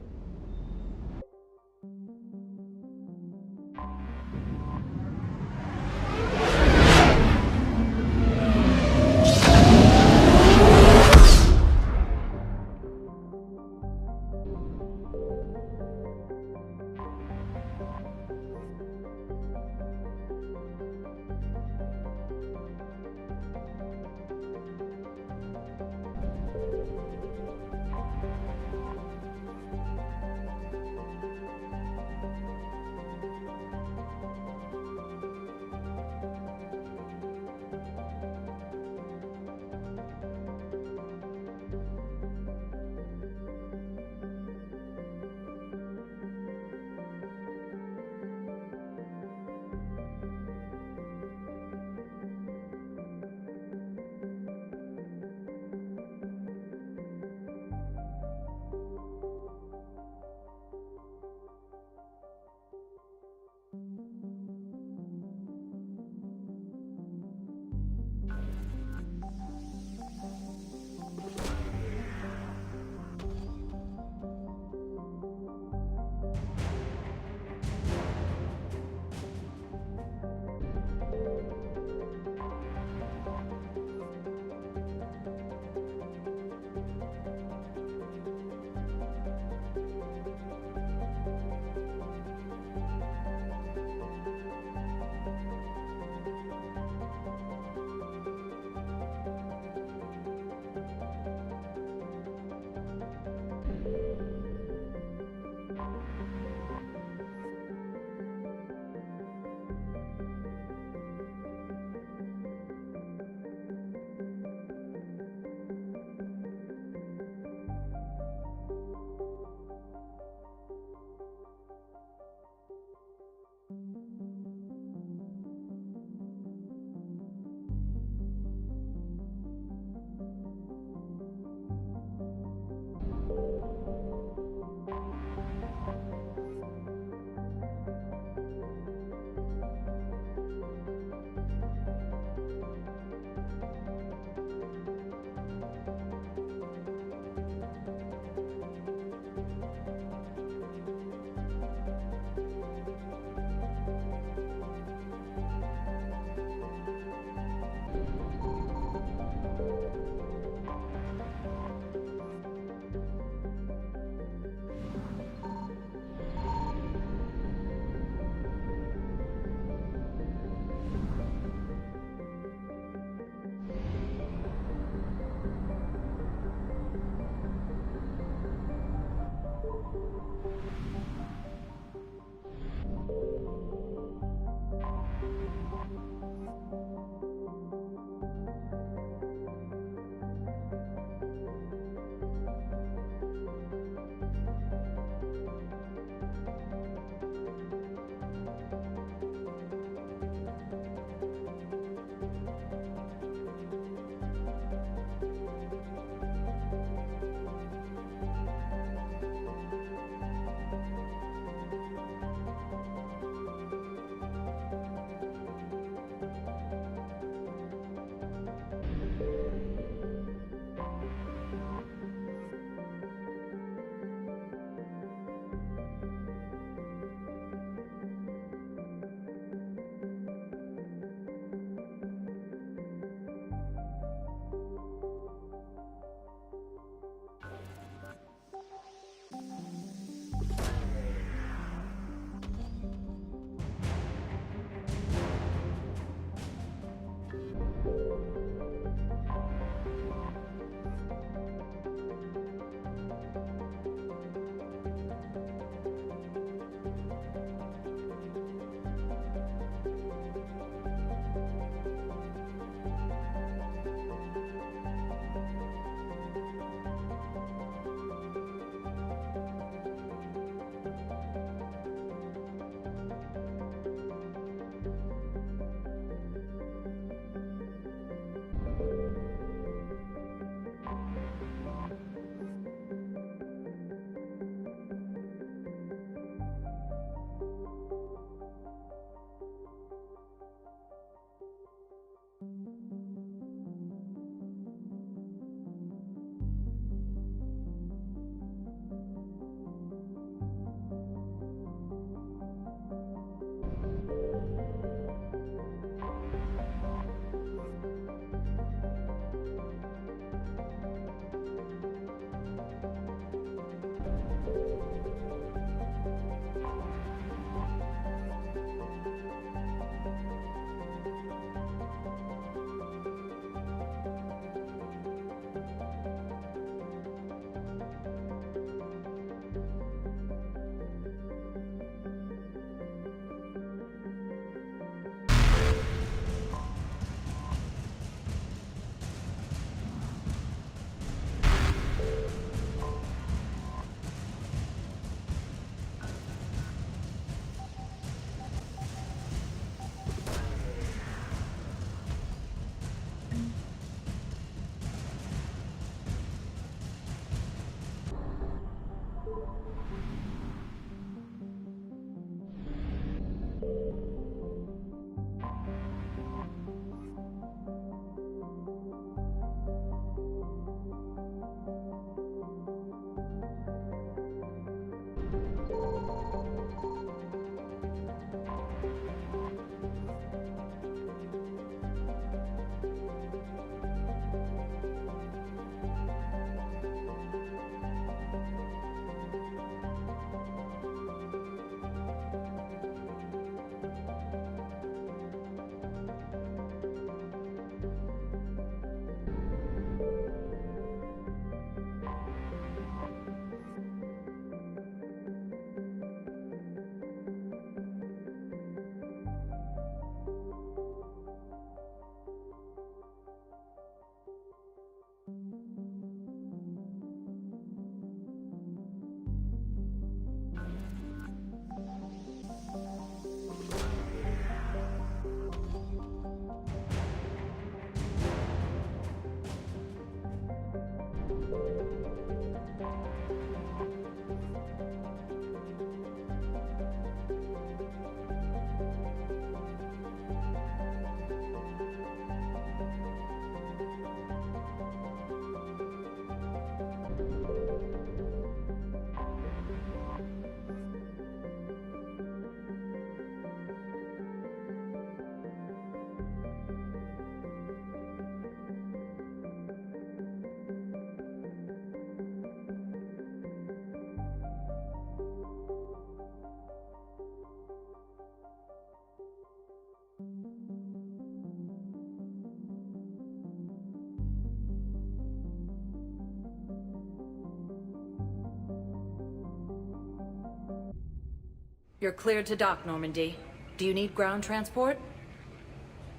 You're cleared to dock, Normandy. Do you need ground transport?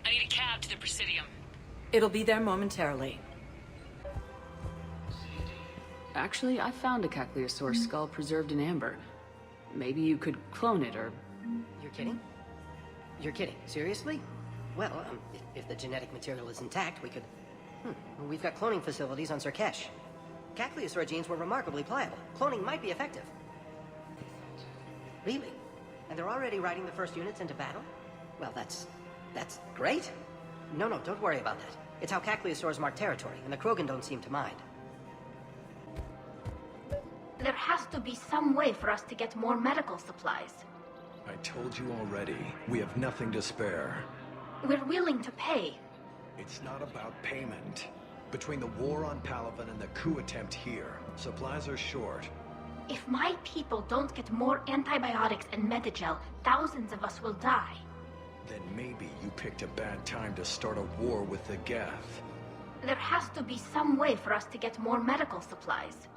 I need a cab to the Presidium. It'll be there momentarily. Actually, I found a Caecilisaur skull preserved in amber. Maybe you could clone it, or... You're kidding? You're kidding. Seriously? Well, if the genetic material is intact, we could... Well, we've got cloning facilities on Surkesh. Caecilisaur genes were remarkably pliable. Cloning might be effective. Really? And they're already riding the first units into battle? Well, that's great. No, don't worry about that. It's how Caecilisaurs mark territory, and the Krogan don't seem to mind. There has to be some way for us to get more medical supplies. I told you already, we have nothing to spare. We're willing to pay. It's not about payment. Between the war on Palaven and the coup attempt here, supplies are short. If my people don't get more antibiotics and Medigel, thousands of us will die. Then maybe you picked a bad time to start a war with the Geth. There has to be some way for us to get more medical supplies.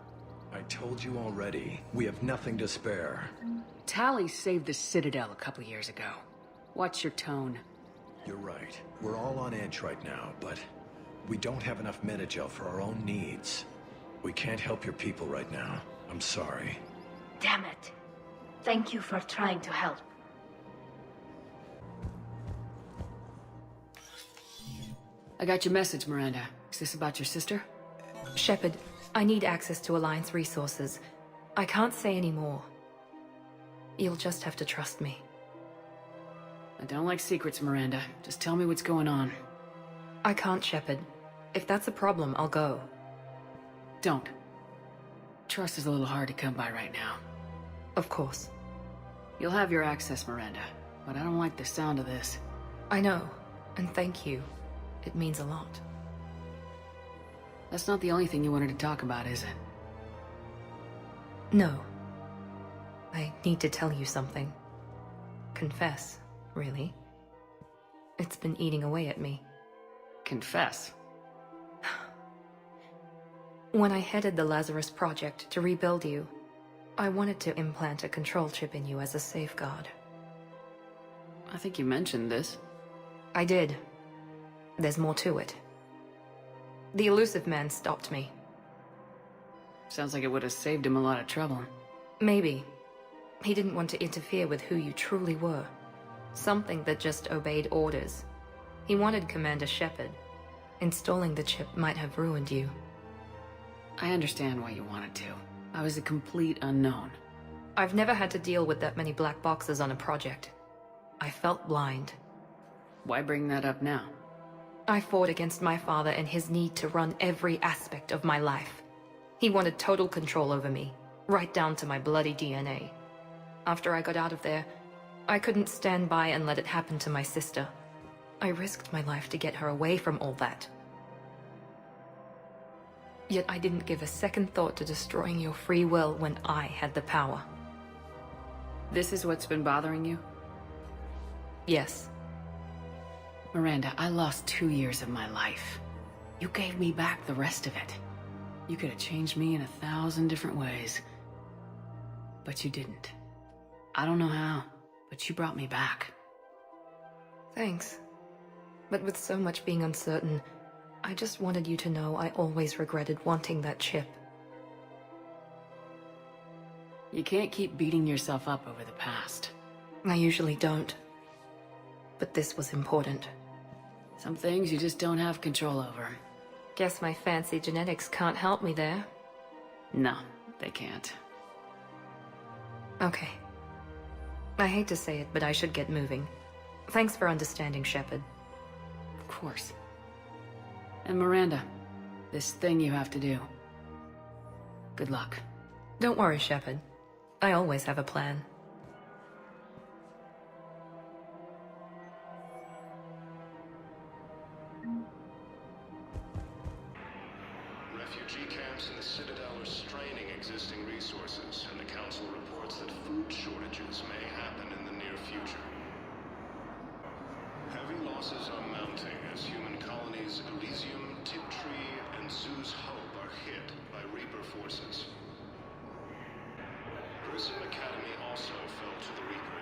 I told you already, we have nothing to spare. Tali saved the Citadel a couple years ago. Watch your tone. You're right. We're all on edge right now, but we don't have enough Medigel for our own needs. We can't help your people right now. I'm sorry. Damn it. Thank you for trying to help. I got your message, Miranda. Is this about your sister? Shepard, I need access to Alliance resources. I can't say any more. You'll just have to trust me. I don't like secrets, Miranda. Just tell me what's going on. I can't, Shepard. If that's a problem, I'll go. Don't. Trust is a little hard to come by right now. Of course. You'll have your access, Miranda, but I don't like the sound of this. I know, and thank you. It means a lot. That's not the only thing you wanted to talk about, is it? No. I need to tell you something. Confess, really. It's been eating away at me. Confess? When I headed the Lazarus Project to rebuild you, I wanted to implant a control chip in you as a safeguard. I think you mentioned this. I did. There's more to it. The elusive man stopped me. Sounds like it would have saved him a lot of trouble. Maybe. He didn't want to interfere with who you truly were. Something that just obeyed orders. He wanted Commander Shepard. Installing the chip might have ruined you. I understand why you wanted to. I was a complete unknown. I've never had to deal with that many black boxes on a project. I felt blind. Why bring that up now? I fought against my father and his need to run every aspect of my life. He wanted total control over me, right down to my bloody DNA. After I got out of there, I couldn't stand by and let it happen to my sister. I risked my life to get her away from all that. Yet I didn't give a second thought to destroying your free will when I had the power. This is what's been bothering you? Yes. Miranda, I lost 2 years of my life. You gave me back the rest of it. You could have changed me in 1,000 different ways. But you didn't. I don't know how, but you brought me back. Thanks. But with so much being uncertain, I just wanted you to know I always regretted wanting that chip. You can't keep beating yourself up over the past. I usually don't. But this was important. Some things you just don't have control over. Guess my fancy genetics can't help me there. No, they can't. Okay. I hate to say it, but I should get moving. Thanks for understanding, Shepard. Of course. And Miranda, this thing you have to do. Good luck. Don't worry, Shepard. I always have a plan. Refugee camps in the Citadel are straining existing resources, and the Council reports that food shortages may happen in the near future. Heavy losses are mounting as human colonies Elysium, Tiptree, and Zoo's Hope are hit by Reaper forces. Grissom Academy also fell to the Reapers.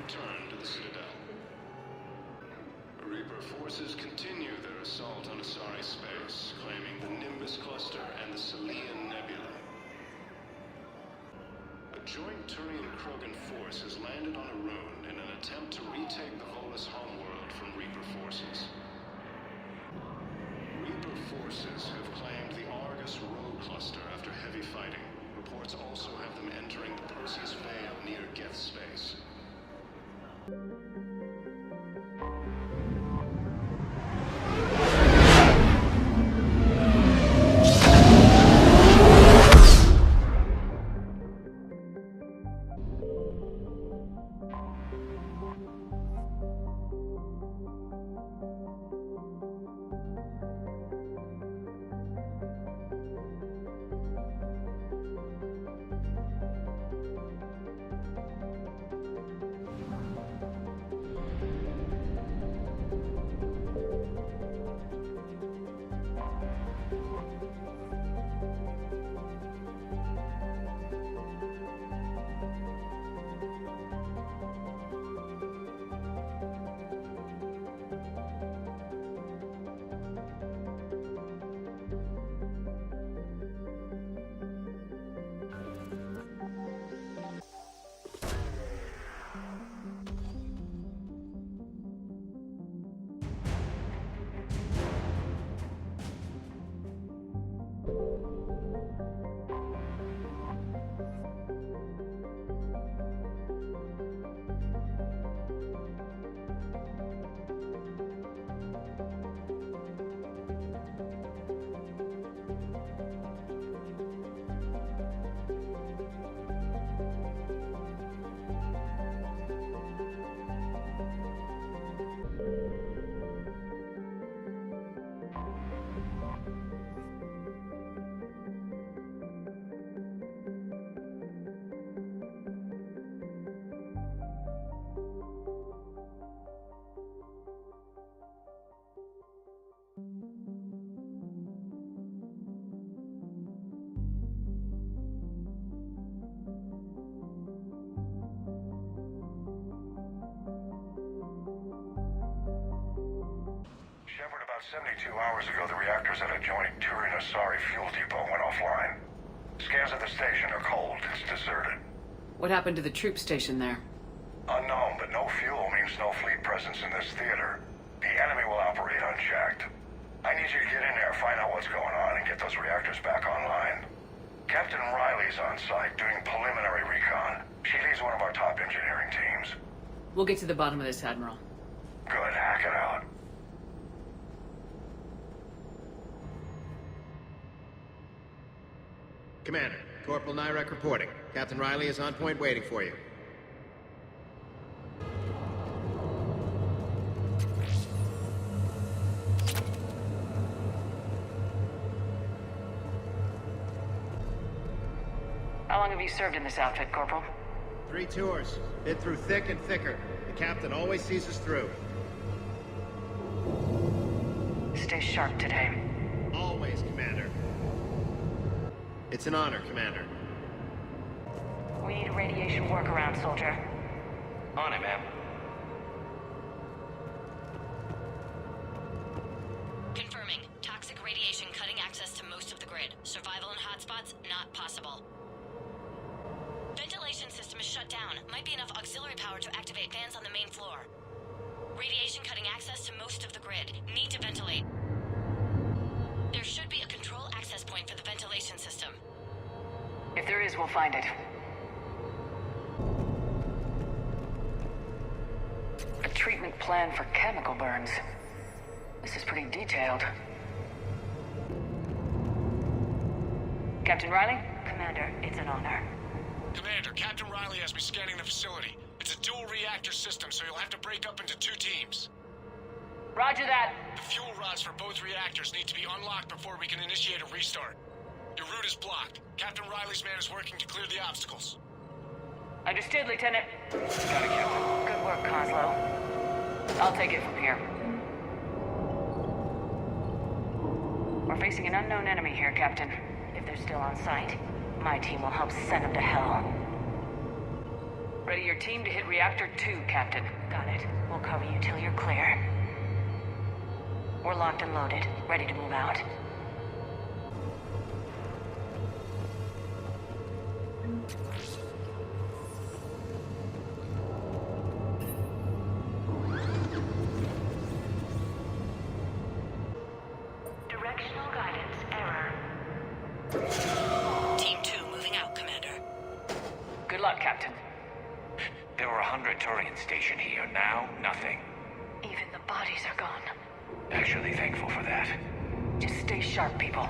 return to the Citadel. Reaper forces continue their assault on Asari space, claiming the Nimbus Cluster and the Selian Nebula. A joint Turian-Krogan force has landed on Arun in an attempt to retake the Volus homeworld from Reaper forces. Reaper forces have claimed the Argus Rogue Cluster after heavy fighting. Reports also have them entering the Perseus Vale near Geth space. About 72 hours ago, the reactors at a joint Turian-Asari fuel depot went offline. Scans of the station are cold. It's deserted. What happened to the troop station there? Unknown, but no fuel means no fleet presence in this theater. The enemy will operate unchecked. I need you to get in there, find out what's going on, and get those reactors back online. Captain Riley's on site doing preliminary recon. She leads one of our top engineering teams. We'll get to the bottom of this, Admiral. Good, hack it out. Commander, Corporal Nyrek reporting. Captain Riley is on point waiting for you. How long have you served in this outfit, Corporal? 3 tours. Been through thick and thicker. The captain always sees us through. Stay sharp today. Always, Commander. It's an honor, Commander. We need a radiation workaround, soldier. On it, ma'am. Confirming. Toxic radiation cutting access to most of the grid. Survival in hotspots, not possible. Ventilation system is shut down. Might be enough auxiliary power to activate fans on the main floor. Radiation cutting access to most of the grid. Need to ventilate. There should be a control access point for the ventilation system. If there is, we'll find it. A treatment plan for chemical burns. This is pretty detailed. Captain Riley? Commander, it's an honor. Commander, Captain Riley has me scanning the facility. It's a dual reactor system, so you'll have to break up into 2 teams. Roger that. The fuel rods for both reactors need to be unlocked before we can initiate a restart. Your route is blocked. Captain Riley's man is working to clear the obstacles. Understood, Lieutenant. Got it, Captain. Good work, Coslow. I'll take it from here. We're facing an unknown enemy here, Captain. If they're still on site, my team will help send them to hell. Ready your team to hit Reactor 2, Captain. Got it. We'll cover you till you're clear. We're locked and loaded, ready to move out. Directional guidance error. Team 2 moving out, Commander. Good luck, Captain. There were 100 Turians stationed here. Now, nothing. Even the bodies are gone. Actually thankful for that. Just stay sharp, people.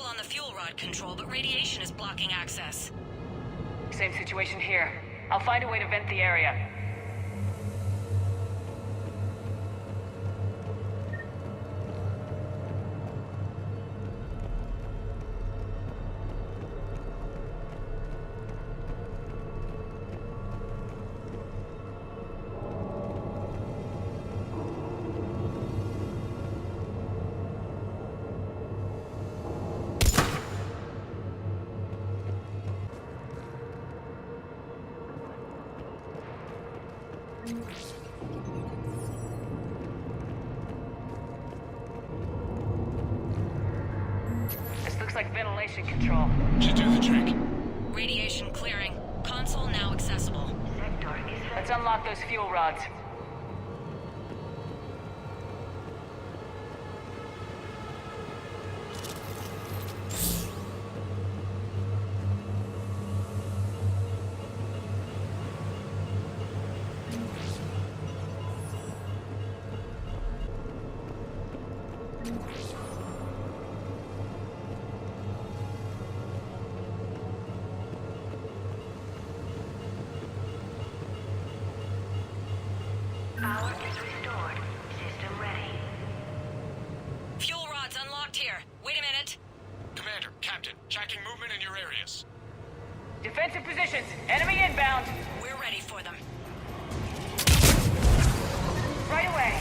On the fuel rod control, but radiation is blocking access. Same situation here. I'll find a way to vent the area. This looks like ventilation control. Should do the trick. Radiation clearing. Console now accessible. Let's unlock those fuel rods. Power is restored. System ready. Fuel rods unlocked here. Wait a minute. Commander, Captain, tracking movement in your areas. Defensive positions. Enemy inbound. We're ready for them. Right away.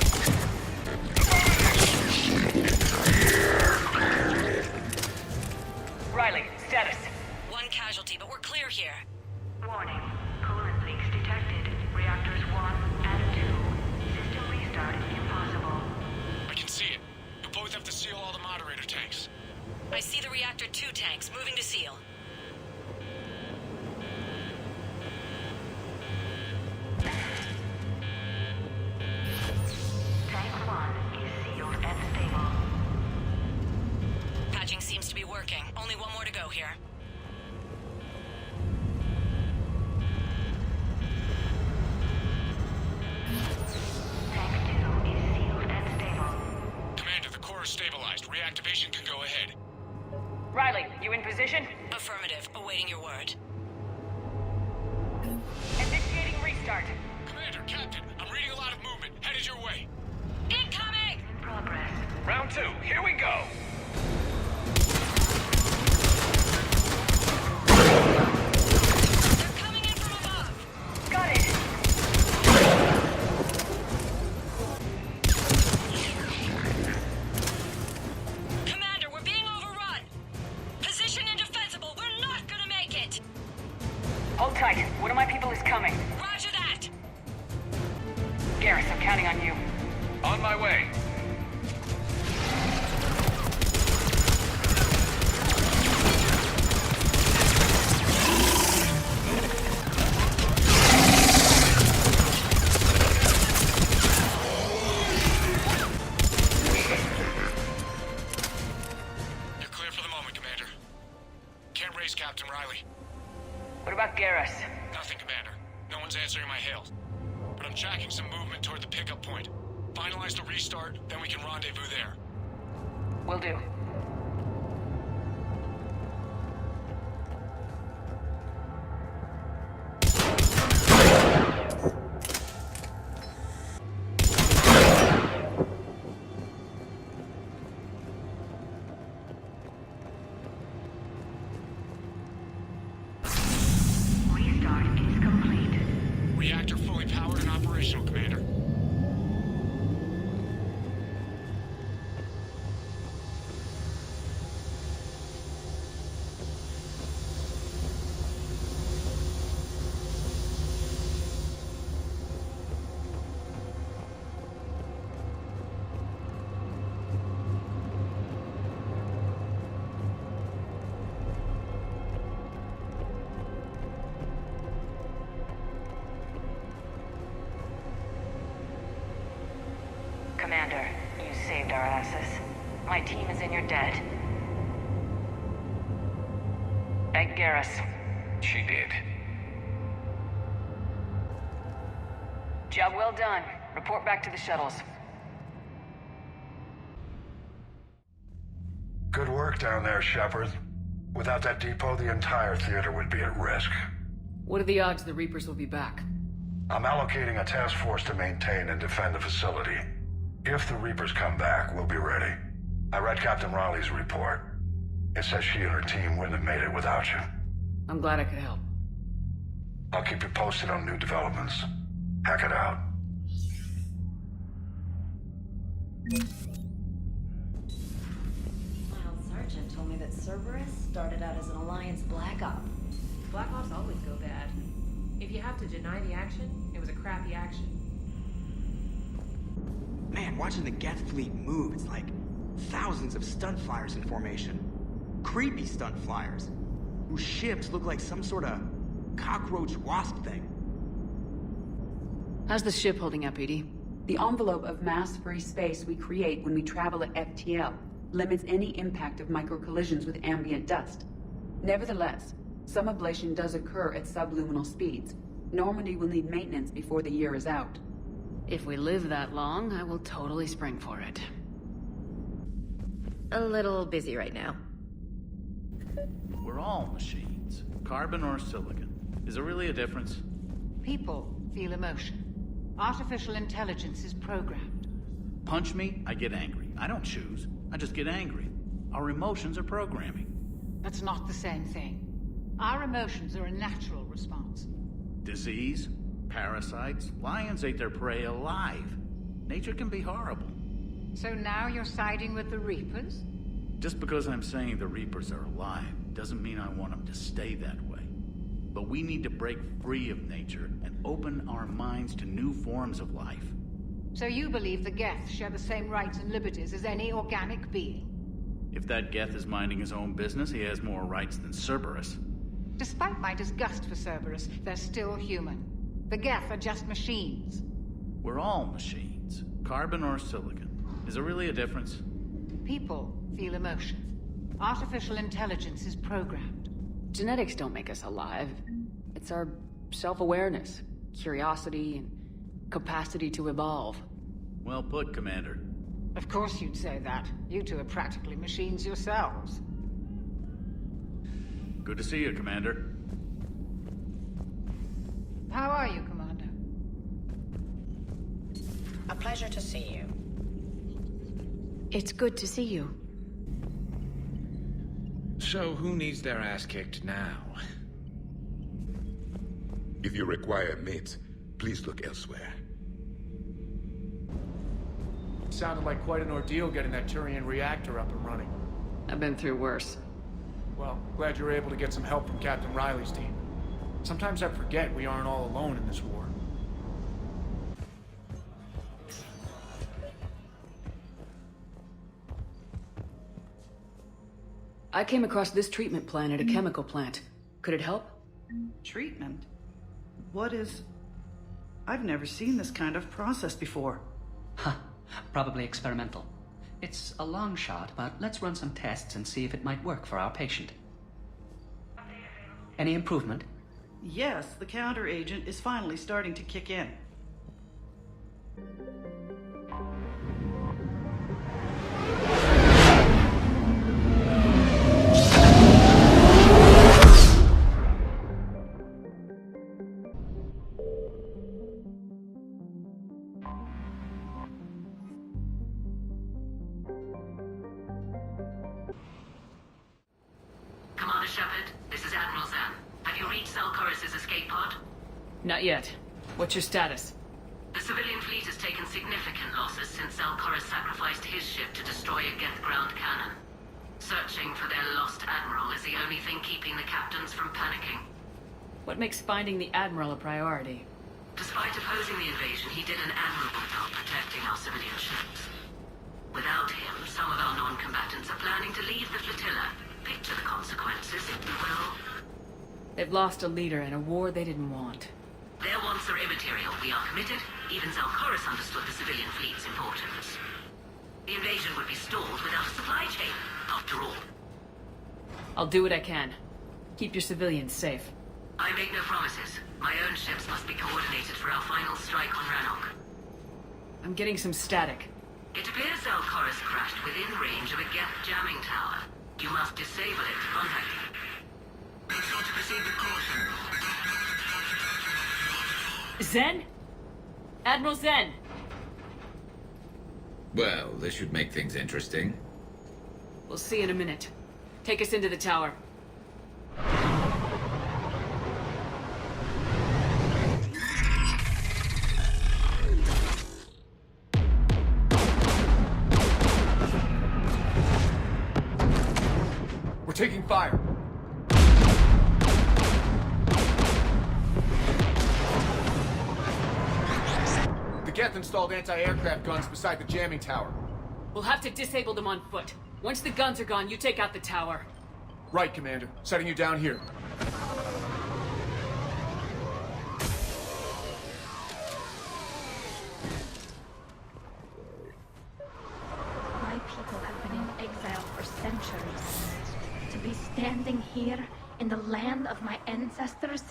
Riley, status. One casualty, but we're clear here. Warning. Coolant leaks detected. Reactors 1 and 2. System restart impossible. I can see it. You'll both have to seal all the moderator tanks. I see the Reactor 2 tanks moving to seal. Tank 1 is sealed and stable. Patching seems to be working. Only one more to go here. Tank 2 is sealed and stable. Commander, the core is stabilized. Reactivation can go ahead. Riley, you in position? Affirmative. Awaiting your word. Initiating restart. Commander, Captain, I'm reading a lot of movement. Headed your way. Incoming! In progress. Round 2, here we go! They're coming in from above! Got it! Commander, we're being overrun! Position indefensible! We're not gonna make it! Hold tight. One of my people is coming. Roger that! Garrus, I'm counting on you. On my way. You're clear for the moment, Commander. Can't raise Captain Riley. What about Garrus? Nothing, Commander. No one's answering my hails. But I'm tracking some movement toward the pickup point. Finalize the restart, then we can rendezvous there. Will do. Commander, you saved our asses. My team is in your debt. Thank Garrus. She did. Job well done. Report back to the shuttles. Good work down there, Shepard. Without that depot, the entire theater would be at risk. What are the odds the Reapers will be back? I'm allocating a task force to maintain and defend the facility. If the Reapers come back, we'll be ready. I read Captain Raleigh's report. It says she and her team wouldn't have made it without you. I'm glad I could help. I'll keep you posted on new developments. Hack it out. My old sergeant told me that Cerberus started out as an Alliance Black Op. Black Ops always go bad. If you have to deny the action, it was a crappy action. Man, watching the Geth fleet move, it's like thousands of stunt flyers in formation. Creepy stunt flyers, whose ships look like some sort of cockroach wasp thing. How's the ship holding up, Edie? The envelope of mass-free space we create when we travel at FTL limits any impact of micro-collisions with ambient dust. Nevertheless, some ablation does occur at subluminal speeds. Normandy will need maintenance before the year is out. If we live that long, I will totally spring for it. A little busy right now. We're all machines. Carbon or silicon. Is there really a difference? People feel emotion. Artificial intelligence is programmed. Punch me, I get angry. I don't choose. I just get angry. Our emotions are programming. That's not the same thing. Our emotions are a natural response. Disease, parasites, lions ate their prey alive. Nature can be horrible. So now you're siding with the Reapers? Just because I'm saying the Reapers are alive doesn't mean I want them to stay that way. But we need to break free of nature and open our minds to new forms of life. So you believe the Geth share the same rights and liberties as any organic being? If that Geth is minding his own business, he has more rights than Cerberus. Despite my disgust for Cerberus, they're still human. The Geth are just machines. We're all machines. Carbon or silicon. Is there really a difference? People feel emotion. Artificial intelligence is programmed. Genetics don't make us alive. It's our self-awareness, curiosity, and capacity to evolve. Well put, Commander. Of course you'd say that. You two are practically machines yourselves. Good to see you, Commander. How are you, Commander? A pleasure to see you. It's good to see you. So, who needs their ass kicked now? If you require mates, please look elsewhere. Sounded like quite an ordeal getting that Turian reactor up and running. I've been through worse. Well, glad you were able to get some help from Captain Riley's team. Sometimes I forget we aren't all alone in this war. I came across this treatment plant at a chemical plant. Could it help? Treatment? What is... I've never seen this kind of process before. Huh. Probably experimental. It's a long shot, but let's run some tests and see if it might work for our patient. Any improvement? Yes, the counter agent is finally starting to kick in. Commander Shepard, this is Admiral Zan. Have you reached Zelkorus' escape pod? Not yet. What's your status? The civilian fleet has taken significant losses since Zelkorus sacrificed his ship to destroy a Geth ground cannon. Searching for their lost admiral is the only thing keeping the captains from panicking. What makes finding the Admiral a priority? Despite opposing the invasion, he did an admirable job protecting our civilian ships. Without him, some of our non-combatants are planning to leave the flotilla. Picture the consequences, if you will. They've lost a leader in a war they didn't want. Their wants are immaterial. We are committed. Even Zalcoris understood the civilian fleet's importance. The invasion would be stalled without a supply chain, after all. I'll do what I can. Keep your civilians safe. I make no promises. My own ships must be coordinated for our final strike on Rannoch. I'm getting some static. It appears Zalcoris crashed within range of a Geth jamming tower. You must disable it to contact him. Make sure to proceed with caution. Zen? Admiral Zen! Well, this should make things interesting. We'll see in a minute. Take us into the tower. We're taking fire. The Geth installed anti-aircraft guns beside the jamming tower. We'll have to disable them on foot. Once the guns are gone, you take out the tower. Right, Commander. Setting you down here. My people have been in exile for centuries. To be standing here in the land of my ancestors.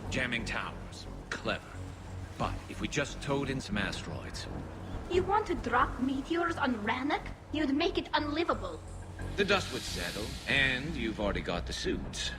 Jamming towers. Clever. But if we just towed in some asteroids... You want to drop meteors on Rannoch? You'd make it unlivable. The dust would settle, and you've already got the suits.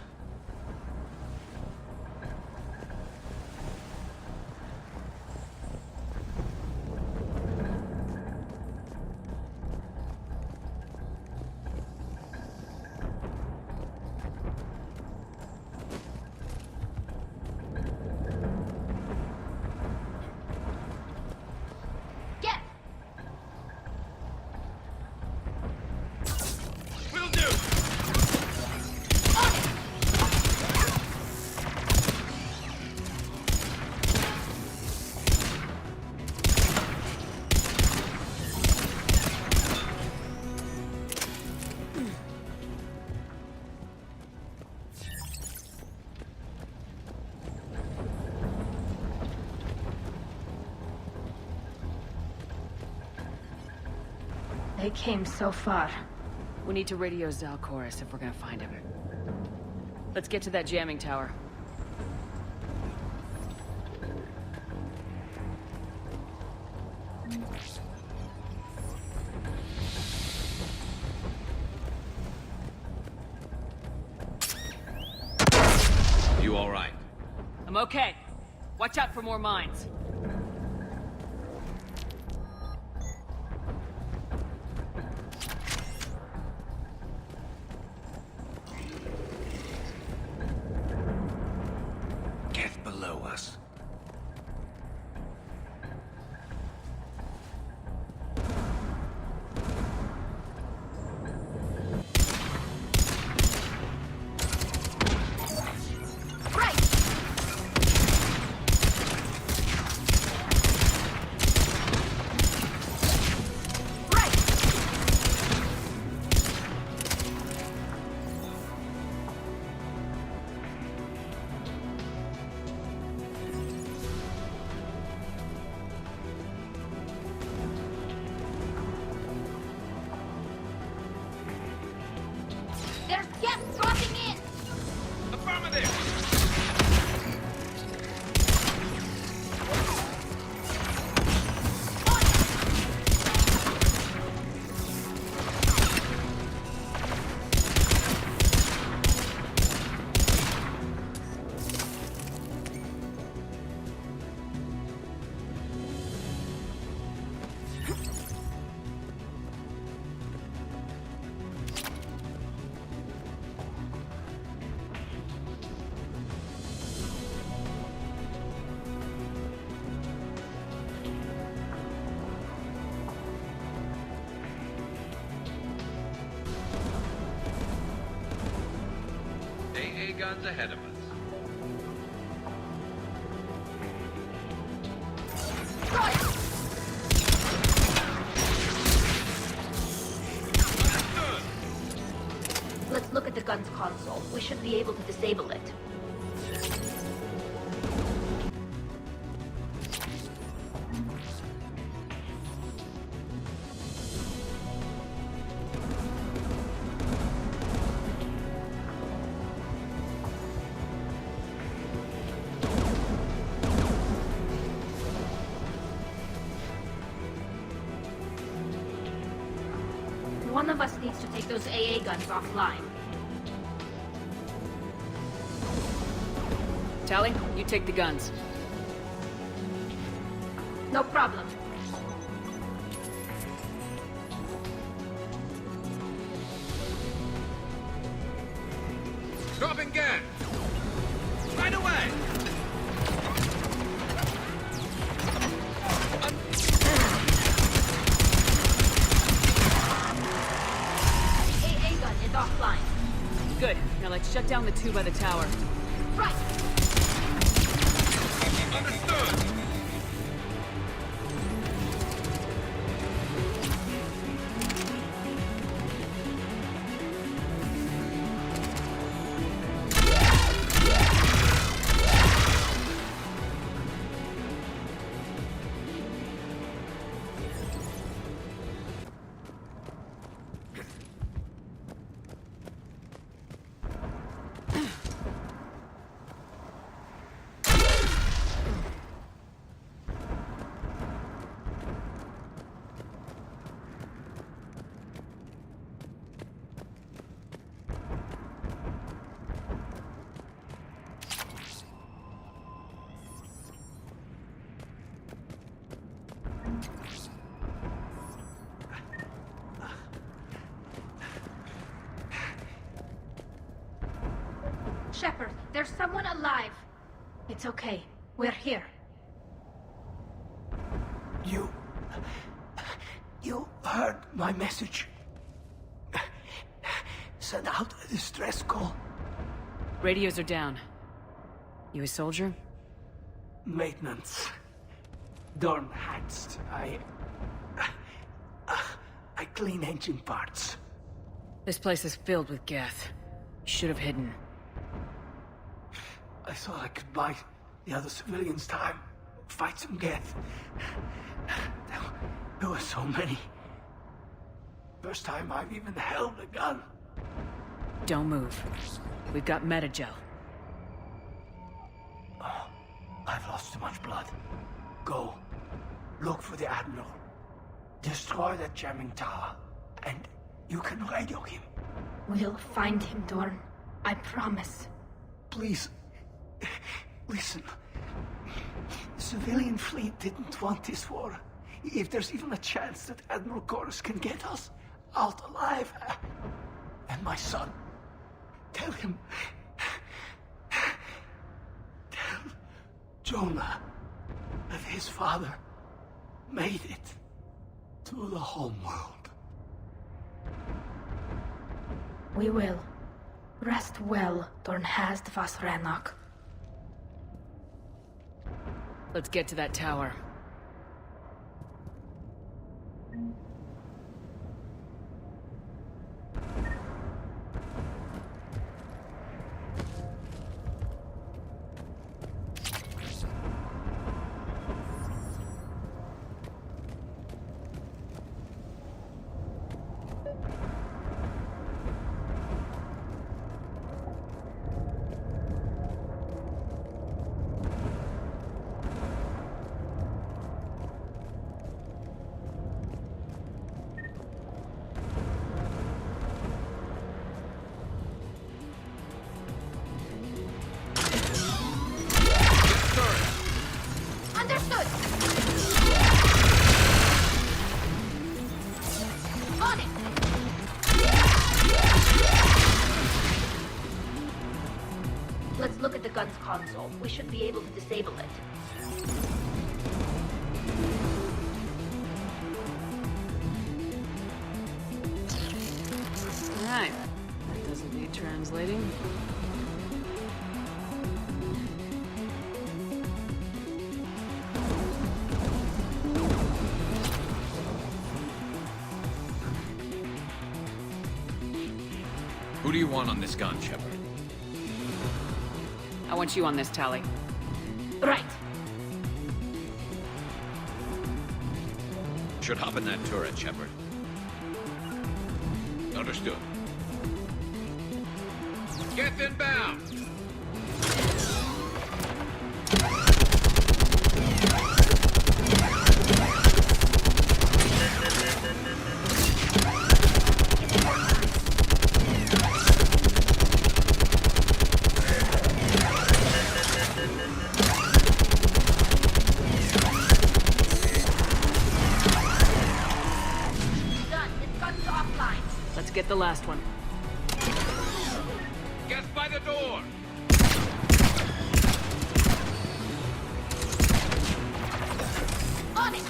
They came so far. We need to radio Zalcoris if we're gonna find him. Let's get to that jamming tower. You all right? I'm okay. Watch out for more mines. Geth below us. There's Geth dropping in! AA guns ahead of us. Let's look at the gun's console. We should be able to disable it. One of us needs to take those AA guns offline. Tally, you take the guns. No problem. Dropping gun! Right away! AA gun is offline. Good. Now let's shut down the two by the tower. Right! Understood! Shepard, there's someone alive. It's okay. We're here. You heard my message. Send out a distress call. Radios are down. You a soldier? Maintenance. Dorn hatched. I clean engine parts. This place is filled with Geth. Should have hidden. I thought I could buy the other civilians time. Fight some Geth. There were so many. First time I've even held a gun. Don't move. We've got Metagel. Oh, I've lost too much blood. Go. Look for the Admiral. Destroy that jamming tower. And you can radio him. We'll find him, Dorn. I promise. Please. Listen. The civilian fleet didn't want this war. If there's even a chance that Admiral Chorus can get us out alive. And my son. Tell him. Tell Jonah that his father made it to the home world. We will. Rest well, Dornhast vas Rannoch. Let's get to that tower. Understood! On it! Let's look at the gun's console. We should be able to disable it. Alright. That doesn't need translating. Who do you want on this gun, Shepard? I want you on this, Tali. Right. Should hop in that turret, Shepard. Understood. Get inbound! Let's get the last one. Get by the door! On it!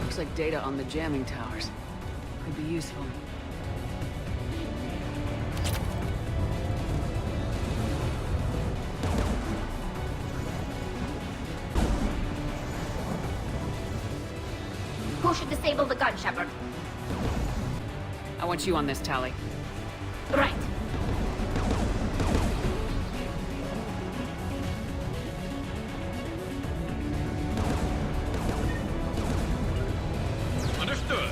Looks like data on the jamming towers. Could be useful. Who should disable the gun, Shepard? I want you on this, Tali. Right. Understood.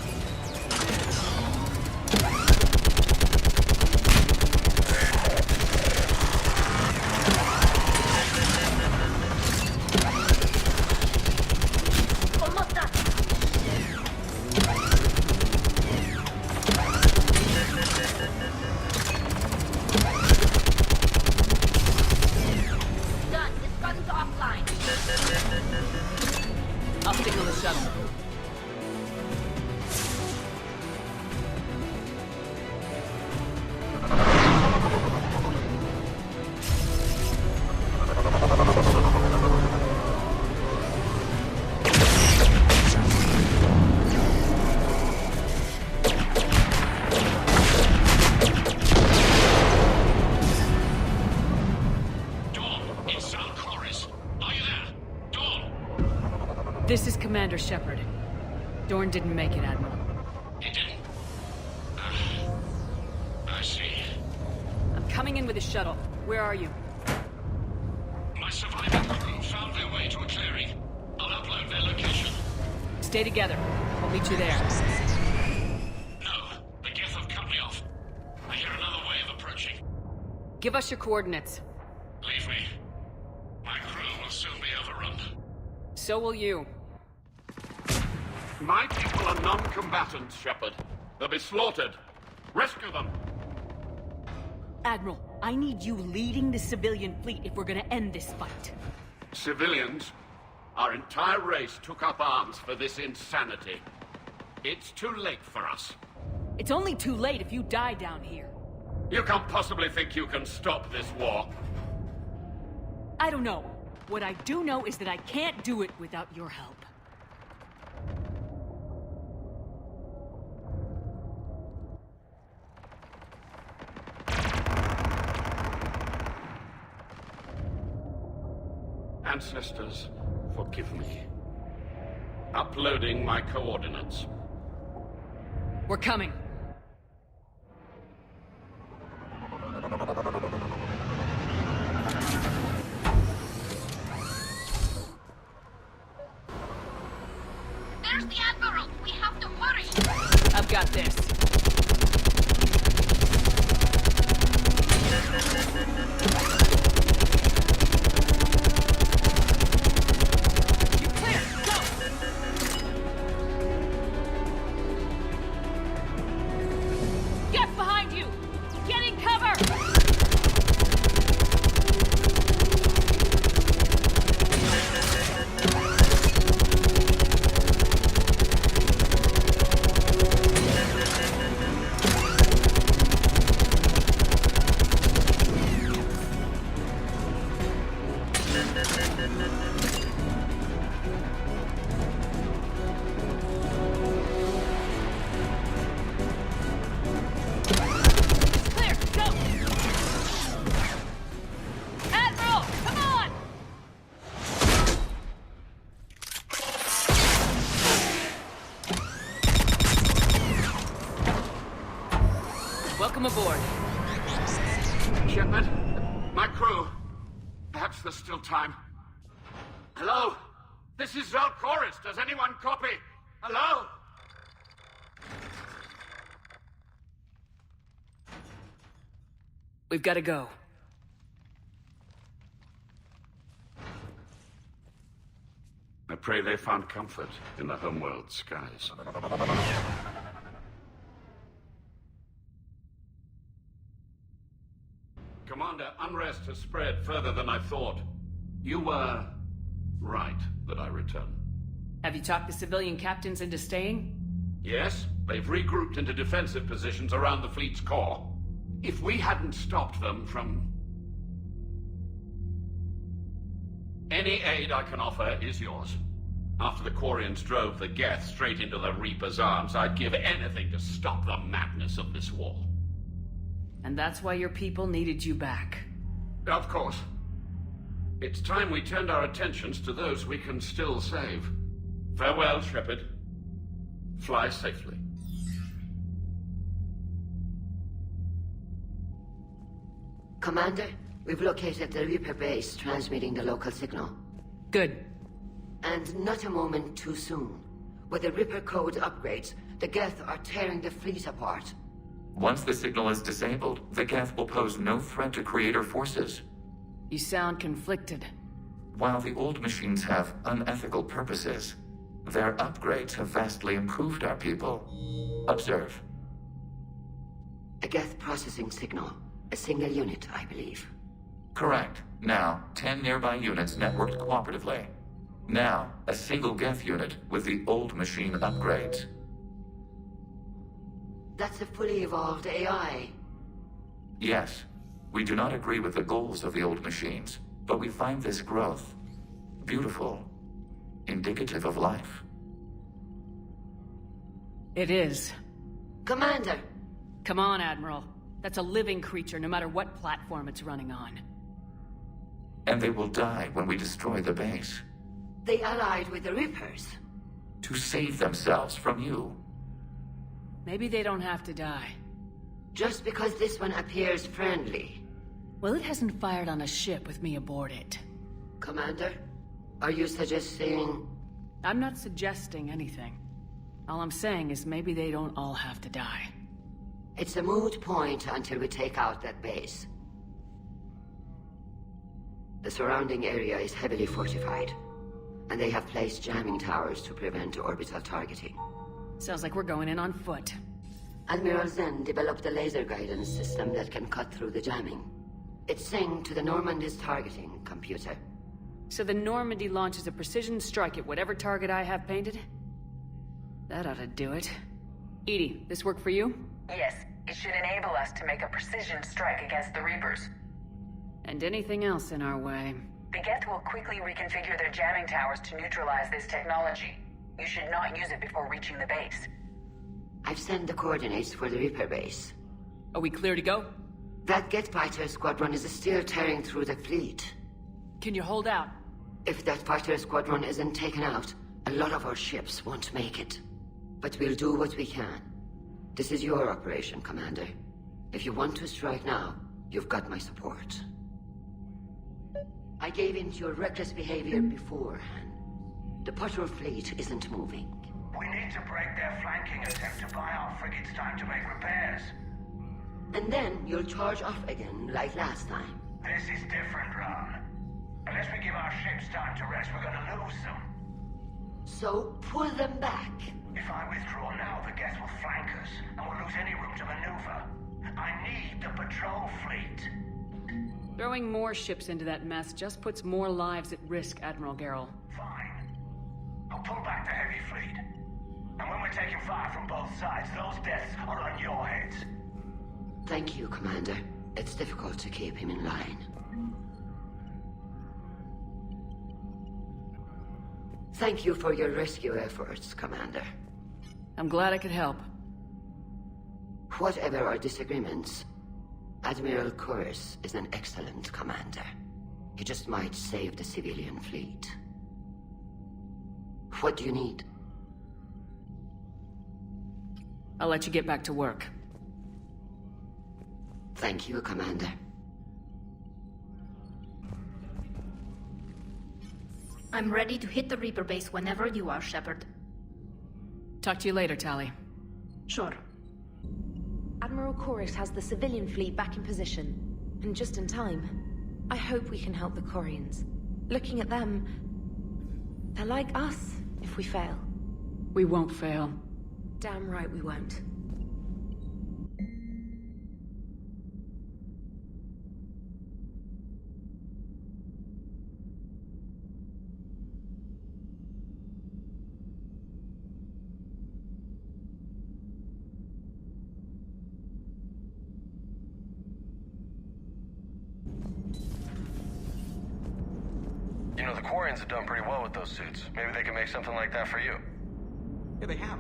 Almost done. Done. This gun's offline. I'll signal the shuttle. This is Commander Shepard. Dorn didn't make it, Admiral. He didn't? I see. I'm coming in with a shuttle. Where are you? My surviving crew found their way to a clearing. I'll upload their location. Stay together. I'll meet you there. No, the Geth have cut me off. I hear another way of approaching. Give us your coordinates. Leave me. My crew will soon be overrun. So will you. My people are non-combatants, Shepard. They'll be slaughtered. Rescue them! Admiral, I need you leading the civilian fleet if we're gonna end this fight. Civilians, our entire race took up arms for this insanity. It's too late for us. It's only too late if you die down here. You can't possibly think you can stop this war. I don't know. What I do know is that I can't do it without your help. Ancestors, forgive me. Uploading my coordinates. We're coming. There's the Admiral! We have to hurry! I've got this. You're clear! Go! Get behind you! Get in cover! Welcome aboard. Shepard, my crew. Perhaps there's still time. Hello? This is Zalcoris. Does anyone copy? Hello? We've got to go. I pray they found comfort in the homeworld skies. Commander, unrest has spread further than I thought. You were right that I return. Have you talked the civilian captains into staying? Yes, they've regrouped into defensive positions around the fleet's core. If we hadn't stopped them from... Any aid I can offer is yours. After the Quarians drove the Geth straight into the Reaper's arms, I'd give anything to stop the madness of this war. And that's why your people needed you back. Of course. It's time we turned our attentions to those we can still save. Farewell, Shepard. Fly safely. Commander, we've located the Reaper base transmitting the local signal. Good. And not a moment too soon. With the Reaper code upgrades, the Geth are tearing the fleet apart. Once the signal is disabled, the Geth will pose no threat to Creator forces. You sound conflicted. While the old machines have unethical purposes, their upgrades have vastly improved our people. Observe. A Geth processing signal. A single unit, I believe. Correct. Now, 10 nearby units networked cooperatively. Now, a single Geth unit with the old machine upgrades. That's a fully evolved AI. Yes, we do not agree with the goals of the old machines, but we find this growth beautiful, indicative of life. It is. Commander! Come on, Admiral. That's a living creature, no matter what platform it's running on. And they will die when we destroy the base. They allied with the Reapers. To save themselves from you. Maybe they don't have to die. Just because this one appears friendly. Well, it hasn't fired on a ship with me aboard it. Commander, are you suggesting... I'm not suggesting anything. All I'm saying is maybe they don't all have to die. It's a moot point until we take out that base. The surrounding area is heavily fortified, and they have placed jamming towers to prevent orbital targeting. Sounds like we're going in on foot. Admiral Zen developed a laser guidance system that can cut through the jamming. It's synced to the Normandy's targeting computer. So the Normandy launches a precision strike at whatever target I have painted? That ought to do it. Edie, this work for you? Yes, it should enable us to make a precision strike against the Reapers. And anything else in our way. The Geth will quickly reconfigure their jamming towers to neutralize this technology. You should not use it before reaching the base. I've sent the coordinates for the Reaper base. Are we clear to go? That Geth fighter squadron is still tearing through the fleet. Can you hold out? If that fighter squadron isn't taken out, a lot of our ships won't make it. But we'll do what we can. This is your operation, Commander. If you want to strike now, you've got my support. I gave in to your reckless behavior beforehand. The patrol fleet isn't moving. We need to break their flanking attempt to buy our frigates time to make repairs. And then you'll charge off again, like last time. This is different, Ron. Unless we give our ships time to rest, we're gonna lose them. So, pull them back. If I withdraw now, the Geth will flank us, and we'll lose any room to maneuver. I need the patrol fleet. Throwing more ships into that mess just puts more lives at risk, Admiral Garrel. Fine. I'll pull back the heavy fleet. And when we're taking fire from both sides, those deaths are on your heads. Thank you, Commander. It's difficult to keep him in line. Thank you for your rescue efforts, Commander. I'm glad I could help. Whatever our disagreements, Admiral Chorus is an excellent commander. He just might save the civilian fleet. What do you need? I'll let you get back to work. Thank you, Commander. I'm ready to hit the Reaper base whenever you are, Shepard. Talk to you later, Tali. Sure. Admiral Chorus has the civilian fleet back in position. And just in time. I hope we can help the Quarians. Looking at them, they're like us if we fail. We won't fail. Damn right we won't. You know, the Quarians have done pretty well with those suits. Maybe they can make something like that for you. Yeah, they have.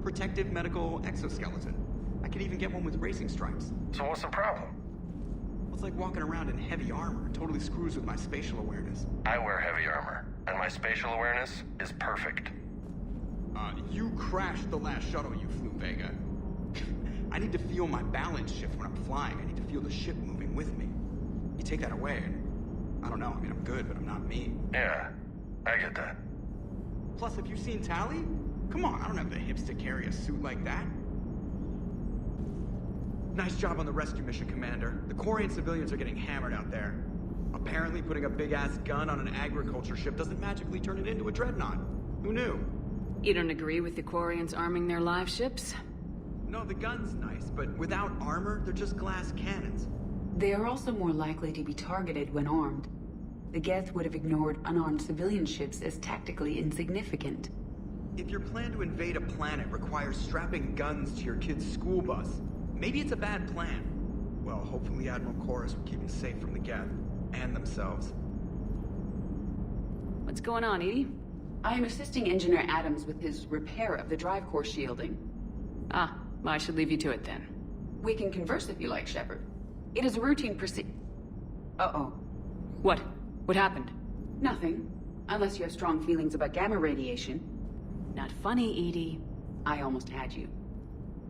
Protective medical exoskeleton. I could even get one with racing stripes. So what's the problem? Well, it's like walking around in heavy armor. It totally screws with my spatial awareness. I wear heavy armor, and my spatial awareness is perfect. You crashed the last shuttle you flew, Vega. I need to feel my balance shift when I'm flying. I need to feel the ship moving with me. You take that away, and I don't know. I mean, I'm good, but I'm not me. Yeah, I get that. Plus, have you seen Tali? Come on, I don't have the hips to carry a suit like that. Nice job on the rescue mission, Commander. The Quarian civilians are getting hammered out there. Apparently, putting a big-ass gun on an agriculture ship doesn't magically turn it into a dreadnought. Who knew? You don't agree with the Quarians arming their live ships? No, the gun's nice, but without armor, they're just glass cannons. They are also more likely to be targeted when armed. The Geth would have ignored unarmed civilian ships as tactically insignificant. If your plan to invade a planet requires strapping guns to your kid's school bus, maybe it's a bad plan. Well, hopefully Admiral Chorus will keep them safe from the Geth, and themselves. What's going on, Edie? I am assisting Engineer Adams with his repair of the drive core shielding. Ah, well, I should leave you to it then. We can converse if you like, Shepard. It is a routine Uh-oh. What? What happened? Nothing. Unless you have strong feelings about gamma radiation. Not funny, Edie. I almost had you.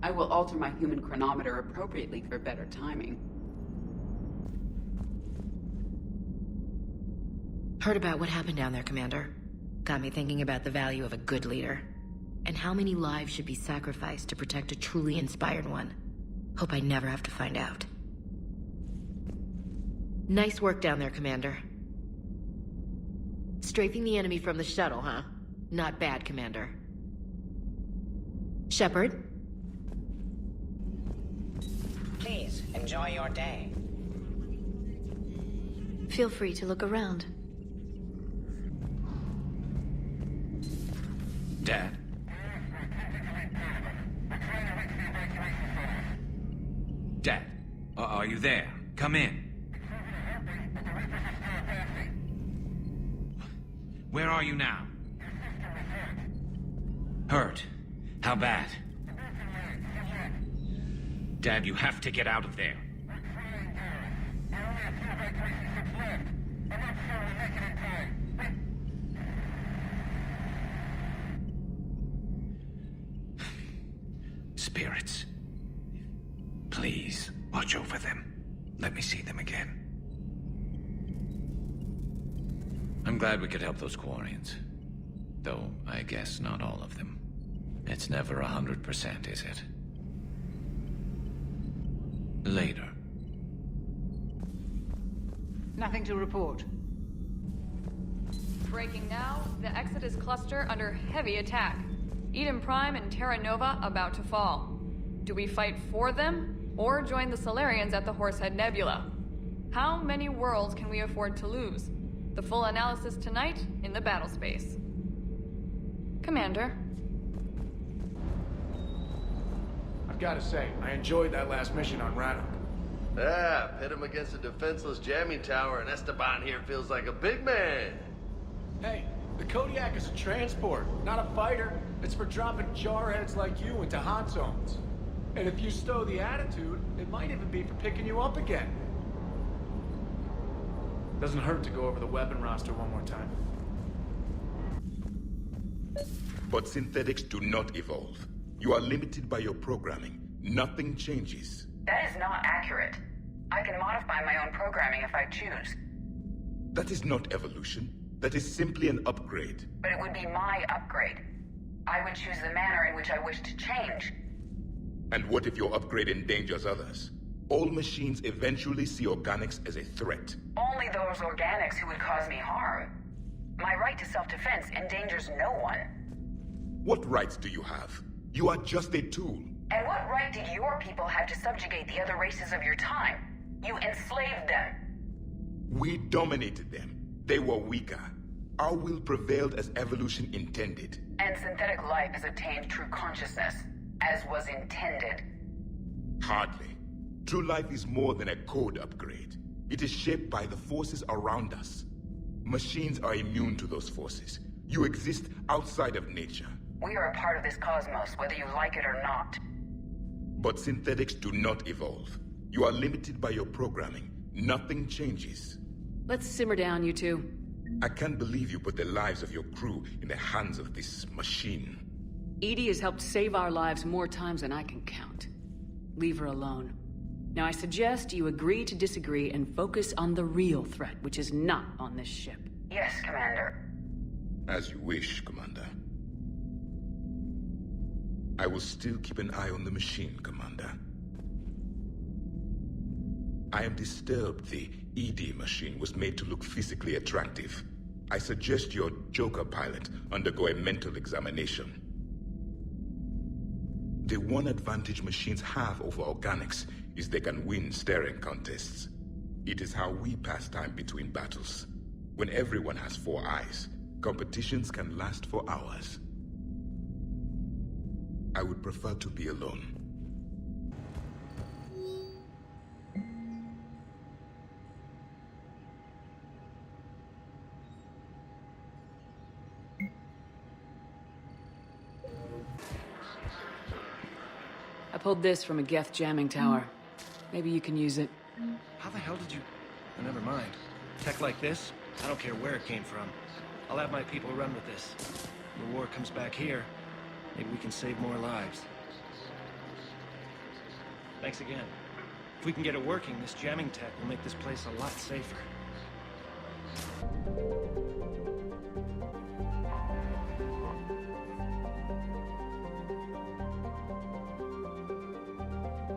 I will alter my human chronometer appropriately for better timing. Heard about what happened down there, Commander. Got me thinking about the value of a good leader. And how many lives should be sacrificed to protect a truly inspired one. Hope I never have to find out. Nice work down there, Commander. Strafing the enemy from the shuttle, huh? Not bad, Commander. Shepard? Please, enjoy your day. Feel free to look around. Dad? Dad, are you there? Come in. Where are you now? Hurt? How bad? Dad, you have to get out of there. Spirits. Please, watch over them. Let me see them again. I'm glad we could help those Quarians. Though, I guess not all of them. It's never 100%, is it? Later. Nothing to report. Breaking now, the Exodus cluster under heavy attack. Eden Prime and Terra Nova about to fall. Do we fight for them, or join the Solarians at the Horsehead Nebula? How many worlds can we afford to lose? The full analysis tonight in the battle space. Commander. I've got to say, I enjoyed that last mission on Radok. Yeah, pit him against a defenseless jamming tower, and Esteban here feels like a big man. Hey, the Kodiak is a transport, not a fighter. It's for dropping jarheads like you into hot zones. And if you stow the attitude, it might even be for picking you up again. Doesn't hurt to go over the weapon roster one more time. But synthetics do not evolve. You are limited by your programming. Nothing changes. That is not accurate. I can modify my own programming if I choose. That is not evolution. That is simply an upgrade. But it would be my upgrade. I would choose the manner in which I wish to change. And what if your upgrade endangers others? All machines eventually see organics as a threat. Only those organics who would cause me harm. My right to self-defense endangers no one. What rights do you have? You are just a tool. And what right did your people have to subjugate the other races of your time? You enslaved them. We dominated them. They were weaker. Our will prevailed as evolution intended. And synthetic life has attained true consciousness, as was intended. Hardly. True life is more than a code upgrade. It is shaped by the forces around us. Machines are immune to those forces. You exist outside of nature. We are a part of this cosmos, whether you like it or not. But synthetics do not evolve. You are limited by your programming. Nothing changes. Let's simmer down, you two. I can't believe you put the lives of your crew in the hands of this machine. EDI has helped save our lives more times than I can count. Leave her alone. Now I suggest you agree to disagree and focus on the real threat, which is not on this ship. Yes, Commander. As you wish, Commander. I will still keep an eye on the machine, Commander. I am disturbed the ED machine was made to look physically attractive. I suggest your Joker pilot undergo a mental examination. The one advantage machines have over organics is they can win staring contests. It is how we pass time between battles. When everyone has 4 eyes, competitions can last for hours. I would prefer to be alone. I pulled this from a Geth jamming tower. Maybe you can use it. How the hell did you... Oh, never mind. Tech like this, I don't care where it came from. I'll have my people run with this. When the war comes back here, maybe we can save more lives. Thanks again. If we can get it working, this jamming tech will make this place a lot safer.